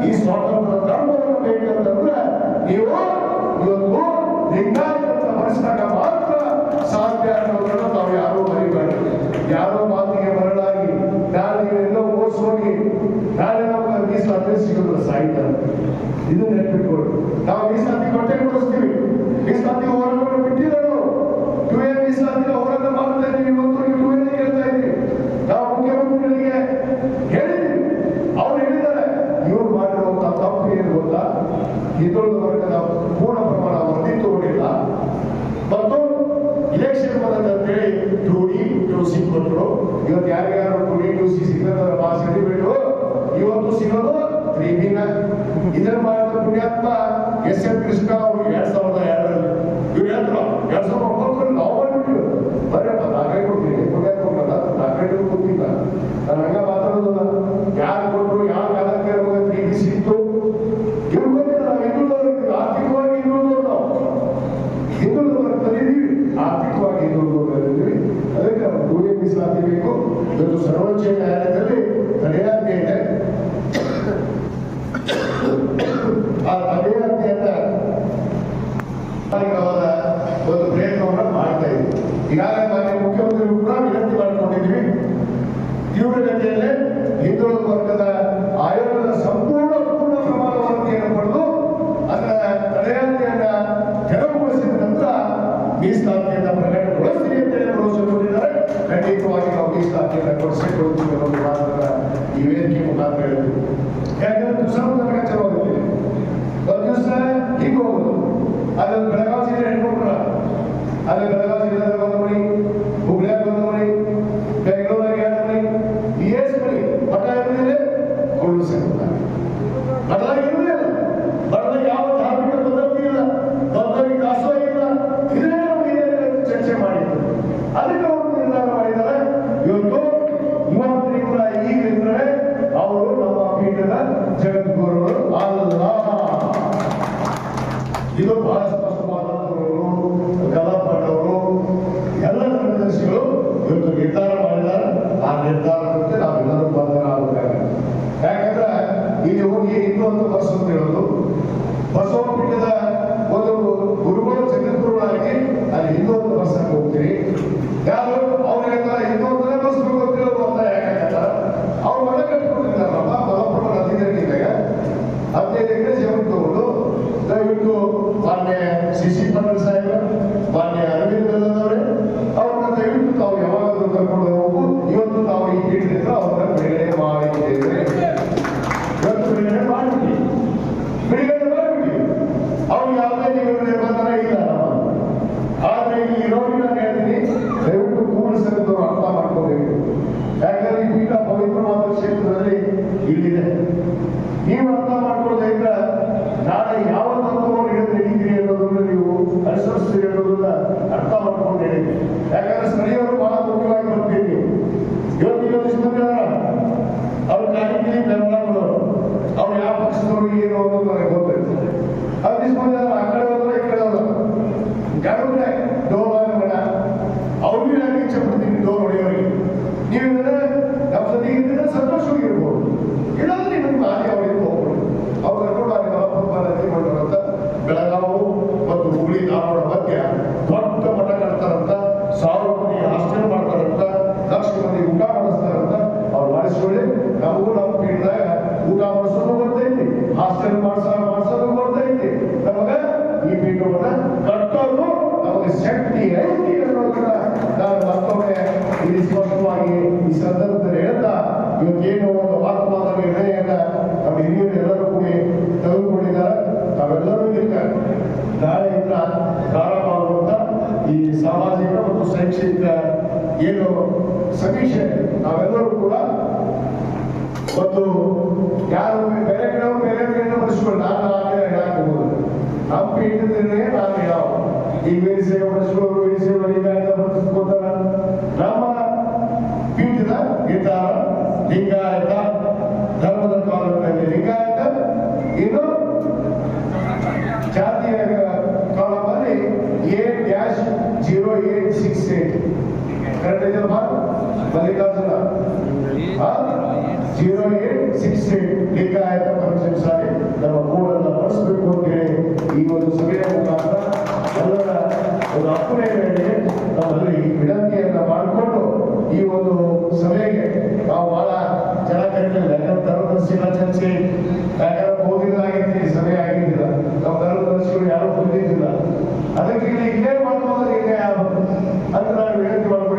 ಈ ಸ್ವತಂತ್ರ ಧರ್ಮವನ್ನು ಬೇಕಂತಂದ್ರೆ ನೀವು ಇವತ್ತು ಲಿಂಗಾಯತ ಬಳಸಿದಾಗ ಮಾತ್ರ ಸಾಧ್ಯ ಅನ್ನೋದನ್ನು ನಾವು ಯಾರೂ ಮರಿಬಾರ್ದು. ಯಾರೋ ಮಾತಿಗೆ ಮರಳಾಗಿ ನಾಳೆ ನೀವೆಲ್ಲೋ ಓದಿಸೋಗಿ ನಾಳೆ ನಮ್ಗೆ ಮೀಸಲಾತಿ ಸಿಗೋದಿಲ್ಲ, ಸಾಯ್ತಾರೆ. ಇದು ನೆನಪಿಟ್ಕೊಳ್ಳಿ. ನಾವು ಮೀಸಲಾತಿ ಕೊಟ್ಟೆ ಕೊಡಿಸ್ತೀವಿ. ಮೀಸಲಾತಿ ಹೋರಾಟವನ್ನು ಬಿಟ್ಟಿದ್ದರು. 2A ಮೀಸಲಾತಿ ಹೋರಾಟ ಮಾಡ್ತಾ ಇದ್ದೀವಿ. ಇವತ್ತು 2A ಕೇಳ್ತಾ ಇದ್ದೀವಿ. ನಾವು ಮುಖ್ಯಮಂತ್ರಿಗಳಿಗೆ ಹೇಳಿದ್ದೀವಿ. ಅವ್ರು ಹೇಳಿದ್ದಾರೆ ಇವ್ರು ಮಾಡಿರುವಂತ ತಪ್ಪು ಏನು ಗೊತ್ತಾ? ಹಿಂದುಳಿದ ವರ್ಗದ ಪೂರ್ಣ ಪ್ರಮಾಣ ವರದಿ ತಗೊಂಡಿಲ್ಲ ಮತ್ತು ಇಲೆಕ್ಷನ್ ಬಂದಂತೇಳಿ 2D 2C ಕೊಟ್ಟರು. ಇವತ್ತು ಯಾರ್ಯಾರು 2D 2C ಸಿಗ್ತದ ಭಾಷೆ ಬಿಟ್ಟು ಇವತ್ತು ಸಿಗೋದು 3B. ಇದನ್ನ ಮಾಡಿದ ಪುಣ್ಯಾತ್ಮ SM ಕೃಷ್ಣ ಅವರು 2002ರಲ್ಲಿ ಇವ್ರು ಹೇಳಿದ್ರು 2009ರಲ್ಲಿ ನಾವು ಮಾಡಿಬಿಟ್ಟು ಬರಪ್ಪ ನಾಲ್ಕೈದು ಕೊಡ್ತೀನಿ ಪುಣ್ಯಾತ್ಮ ಕೊಟ್ಟಲ್ಲ, ನಾಲ್ಕೈದು ಗೊತ್ತಿಲ್ಲ. ನಾನು ಹಂಗ ಮಾತಾಡೋದಿಲ್ಲ. ಯಾರು ಕೊಟ್ಟರು ಯಾವ ಕಾಲಕ್ಕೆ 3B ಸಿಕ್ತು ಇವ್ರು ಗೊತ್ತಿಲ್ಲ. ನಾವು ಹಿಂದುಳಿದವ್ರಿಗೆ ಆರ್ಥಿಕವಾಗಿ ಹಿಂದುಳಿದವ್ರು, ನಾವು ಹಿಂದುಳಿದವರು ಕಲಿದೀವಿ, ಆರ್ಥಿಕವಾಗಿ ಹಿಂದುಳಿದವರಿದ್ದೀವಿ. ಅದಕ್ಕೆ 2A ಮೀಸಲಾತಿ ಬೇಕು. ಇವತ್ತು ಸರ್ವೋಚ್ಚ ನ್ಯಾಯಾಲಯದಲ್ಲಿ ತಡೆಯಾಜ್ಞೆ ಇದೆ. ಆ ತಡೆಯಾಜ್ಞೆಯನ್ನ ಒಂದು ಪ್ರಯತ್ನವನ್ನ ಮಾಡ್ತಾ ಇದ್ದೀವಿ. ಈಗಾಗಲೇ ಮಾನ್ಯ ಮುಖ್ಯಮಂತ್ರಿಗಳು ಕೂಡ ವಿನಂತಿ ಮಾಡಿಕೊಂಡಿದ್ವಿ. ತೀವ್ರಗತಿಯಲ್ಲೇ ಹಿಂದುಳಿದ ವರ್ಗದ ಆಯೋಗದ ಪೂರ್ಣ ಪ್ರಮಾಣ ವರದಿಯನ್ನು ಪಡೆದು ಅದರ ತಡೆಯಾಜ್ಞೆಯನ್ನ ತೆರವುಗೊಳಿಸಿದ ನಂತರ ಮೀಸಲಾತಿಯನ್ನ ಪ್ರಕಟಗೊಳಿಸ್ತೀವಿ ಅಂತೇಳಿ ಭರವಸೆ ಕೊಟ್ಟಿದ್ದಾರೆ. ಖಂಡಿತವಾಗಿ ನಾವು ಮೀಸಲಾತಿಯನ್ನ ಕೊಡಿಸಿಕೊಳ್ತೀವಿ ಅನ್ನೋದು ಮಾತ್ರ ಈ ವೇದಿಕೆ ಮುಖಾಂತರ ಹೇಳ್ತೀವಿ. ಯಾಕಂದ್ರೆ ತನಕ ಚಲೋದಿಲ್ಲ. ಒಂದು ದಿವಸ ಹಿಂಗೆ ಹೋಗುದು, ಅದು ಬೆಳಗಾವಿ ಜಿಲ್ಲೆ ಹೆಣ್ಕೊಟ್ರ, ಅದು ಬೆಳಗಾವಿ ಜಿಲ್ಲೆದಾಗ ಒಂದು ಮಣಿ, ಹುಬ್ಳ್ಯಾಗ ಒಂದು ಮಣಿ, ಬೆಂಗಳೂರಾಗ 2 ಮಣಿ, ES ಮಣಿ ಮಠ ಇರುವುದಿಲ್ಲ, ಕೊಳ್ಳು ಸಿಗುತ್ತ ಮಠದಾಗ ಇರುವುದಿಲ್ಲ. ಮಠದಾಗ ಯಾವ ಧಾರ್ಮಿಕ ಪದ್ಧತಿ ಇಲ್ಲ, ಭಕ್ತರಿಗೆ ದಾಸೋಹ ಇಲ್ಲ. ಇದನ್ನೇ ನಮಗೆ ಚರ್ಚೆ ಮಾಡಿದ್ರು. ಅದಕ್ಕೆ ಅವರು ನಿರ್ಧಾರ ಮಾಡಿದ್ದಾರೆ. ಇವತ್ತು ಯುವ ಕೂಡ ಈಗಿದ್ರೆ ಅವರು ನಮ್ಮ ಪೀಠದ ಜಗದ್ಗುರುಗಳು ಅಲ್ಲ. ಇದು ಬಹಳ ಸ್ಪಷ್ಟವಾದವರು, ಕಲಾಪಣ್ಣವರು ಎಲ್ಲ ಕಾರ್ಯದರ್ಶಿಗಳು ಇವತ್ತು ನಿರ್ಧಾರ ಮಾಡಿದ್ದಾರೆ. ಆ ನಿರ್ಧಾರದಂತೆ ನಾವೆಲ್ಲರೂ ಬಂಧನ ಆಗಬೇಕಾಗುತ್ತೆ. ಯಾಕಂದ್ರೆ ಇಲ್ಲಿ ಹೋಗಿ ಇನ್ನೊಂದು ಬಸ್ ಅಂತ ಹೇಳೋದು ಬಸವ ಪೀಠದ ಒಂದು ಗುರುಗಳು ಜಗದ್ಗುರುಗಳಾಗಿ ಅಲ್ಲಿ ಇನ್ನೊಂದು ಬಸ್ ಅಂತ ಹೋಗ್ತೀರಿ. ಯಾರು ಅವ್ರು ಹೇಳ್ತಾರೆ ಇನ್ನೊಂದನೇ ಬಸ್ ಗೊತ್ತಿರೋದು ಅಂತ ಯಾಕಂತಾರೆ ಅವ್ರು ಮನೆ ಕಟ್ಕೊಂಡಿದ್ದಾರಲ್ಲ ಮಲಪ್ರಭು ನದಿ ನೀರಿನಾಗ 15 ಎಕರೆ ಜಮೀನು ತಗೊಂಡು ದಯವಿಟ್ಟು ಮಾನ್ಯ ಅವ್ರು ಯಾವುದೇ ನಿರ್ಬಂಧನ ಇಲ್ಲ ನಮ್ಮಲ್ಲಿ. ಆದ್ರೆ ಇಲ್ಲಿ ಇರೋರಿಗೆ ನಾನು ಹೇಳ್ತೀನಿ, ದಯವಿಟ್ಟು ಕೂಡಿಸಲು ಅರ್ಥ ಮಾಡ್ಕೋಬೇಕು. ಯಾಕಂದ್ರೆ ಈ ಪೀಠ ಪವಿತ್ರವಾದ ಕ್ಷೇತ್ರದಲ್ಲಿ ಇಲ್ಲಿದೆ. ನೀವು ಅರ್ಥ ಮಾಡ್ಕೊಳ್ಳದೆ ಇದ್ರೆ ನಾಳೆ ಯಾವ ತತ್ವವನ್ನು ಹಿಡಿದು ನಡೀತೀರಿ ಅನ್ನೋದನ್ನು ನೀವು ಅನುಸರಿಸ್ತೀರಿ ಅನ್ನೋದನ್ನ ಅರ್ಥ ಮಾಡ್ಕೊಂಡು ನಡೀರಿ. ಯಾಕಂದ್ರೆ ಸ್ಥಳೀಯರು ಬಹಳ ಮುಖ್ಯವಾಗಿ ಬರ್ತೀರಿ ನೀವು. ಇವತ್ತು ಮಂದಿ ಅವ್ರ ಕಾರ್ಯಕ್ರಮ ಬೆಂಬಲ ಕೊಡೋರು, ಅವ್ರು ಯಾವ ಪಕ್ಷದವರು ಏನು ಅನ್ನೋದು ನನಗೆ ಗೊತ್ತಿರ್ತದೆ. ಅದು ಮಂದಿ ಆ ಕಡೆ ಹೋದ್ರೆ ಈ ಕಡೆ ಹೋದ ಗಡುವೆ ಡೋರ್ ಬೇಡ, ಅವ್ರಿಗೆ ನಾನು ಇಚ್ಛೆ ಪಡ್ತೀನಿ ಡೋರ್ ಹೊಡೆಯೋರಿಗೆ. ನೀವು ನಮ್ಮ ಜೊತೆಗೆ ಇದ್ದರೆ ಸಂತೋಷವಾಗಿರ್ಬೋದು, ಇಲ್ಲಾಂದ್ರೆ ನಿಮ್ಮ ಹಾಗೆ ಅವರಿಗೆ ಹೋಗ್ಬೋದು. ಅವ್ರು ಕರ್ಕೊಂಡು ಅಲ್ಲಿ ಮಲಪ್ರಭಾವಂತ ಬೆಳಗಾವು ಮತ್ತು ಹುಬ್ಳಿ ಧಾರವಾಡ ಮಧ್ಯ ದೊಡ್ಡ ಮಠ ಕಟ್ತಾರಂತ, 1000 ಮಂದಿ ಹಾಸ್ಟೆಲ್ ಮಾಡ್ತಾರಂತ, 1,00,000 ಮಂದಿ ಊಟ ಮಾಡಿಸ್ತಾರಂತ. ಅವ್ರು ಮಾಡಿಸ್ಕೊಳ್ಳಿ. ನಮಗೂ ನಮ್ಮ ಪೀಠದಾಗ ಊಟ ಮಾಡಿಸೋದು ಬರ್ತೈತಿ, ಹಾಸ್ಟೆಲ್ ಮಾಡಿಸೋದು ಬರ್ತೈತಿ. ನಮಗ ಈ ಪೀಠವನ್ನ ಕಟ್ಟೋದು ನಮಗೆ ಶಕ್ತಿ ಐತಿ ಅನ್ನೋದನ್ನ ನಾನು ಮತ್ತೊಮ್ಮೆ ಇಲ್ಲಿ ಸ್ಪಷ್ಟವಾಗಿ ಈ ಸಂದರ್ಭದಲ್ಲಿ ಹೇಳ್ತಾ, ಇವತ್ತೇನು ಒಂದು ಆತ್ಮದ ನಿರ್ಣಯನ ನಮ್ಮ ಹಿರಿಯರು ಎಲ್ಲರೂ ಕೂಡಿ ತೆಗೆದುಕೊಂಡಿದ್ದಾರೆ. ತಾವೆಲ್ಲರೂ ಇದಕ್ಕೆ ನಾಳೆಯಿಂದ ಪ್ರಾರಂಭ ಆಗುವಂತ ಈ ಸಾಮಾಜಿಕ ಮತ್ತು ಶೈಕ್ಷಣಿಕ ಏನು ಸಮೀಕ್ಷೆ ನಾವೆಲ್ಲರೂ ಕೂಡ ಒಂದು ಯಾರು ಬೇರೆ ಕಡೆಯಿಂದ ಬರೆಸ್ಕೊಂಡು ನಾನು ಹೇಳಕ್ ಹೋಗುದು ನಮ್ಮ ಪೀಠದಲ್ಲಿ ನಾನು ಹೇಳೋ ಈ ವೀರಶೈವ ಬರೆಸ್ಕೊಳ್ಳೋರು ವೀರಶೈವ ಲಿಂಗಾಯತ ಬರೆಸ್ಕೋತಾರ. ನಮ್ಮ ಪೀಠದ ನಿರ್ಧಾರ ಲಿಂಗಾಯತ ಧರ್ಮದ ಕಾಲದಲ್ಲಿ ಲಿಂಗಾಯತ, ಇನ್ನು ಜಾತಿಯ ಕಾಲದಲ್ಲಿ A-0868 ಕರೆಕ್ಟ್ ಇದೆಯಲ್ಲ ಮಲ್ಲಿಕಾರ್ಜುನ 0868 ಲಿಂಗಾಯತ ಪರೀಕ್ಷೆ ಸಾರಿ ನಮ್ಮ ಕೋಡನ್ನ ಬಳಸಬೇಕು ಅಂತ ಹೇಳಿ ಈ ಒಂದು ಸಭೆಯ ಮುಖಾಂತರ ಎಲ್ಲರ ಒಂದು ಅಪ್ಪಣೆ ಮೇಲೆ ನಮ್ಮಲ್ಲಿ ವಿನಂತಿಯನ್ನ ಮಾಡಿಕೊಂಡು ಈ ಒಂದು ಸಭೆಗೆ ನಾವು ಬಹಳ ಜನ ಕರೀತಿಲ್ಲ. ಯಾಕಂದ್ರೆ ಧರ್ಮದರ್ಶಿಗಳ ಚರ್ಚೆ ಯಾಕಂದ್ರೆ ಓದಿದಾಗಿತ್ತು, ಸಭೆ ಆಗಿದ್ದಿಲ್ಲ, ನಮ್ಮ ಧರ್ಮದರ್ಶಿಗಳು ಯಾರು ಬಂದಿದ್ದಿಲ್ಲ. ಅದಕ್ಕೆ ಇಲ್ಲಿ ಇಲ್ಲೇ ಮಾಡ್ಬೋದ್ರೆ ಈಗ ಯಾರು ಅಂತ ನಾವು ವಿನಂತಿ ಮಾಡ್ತೀವಿ.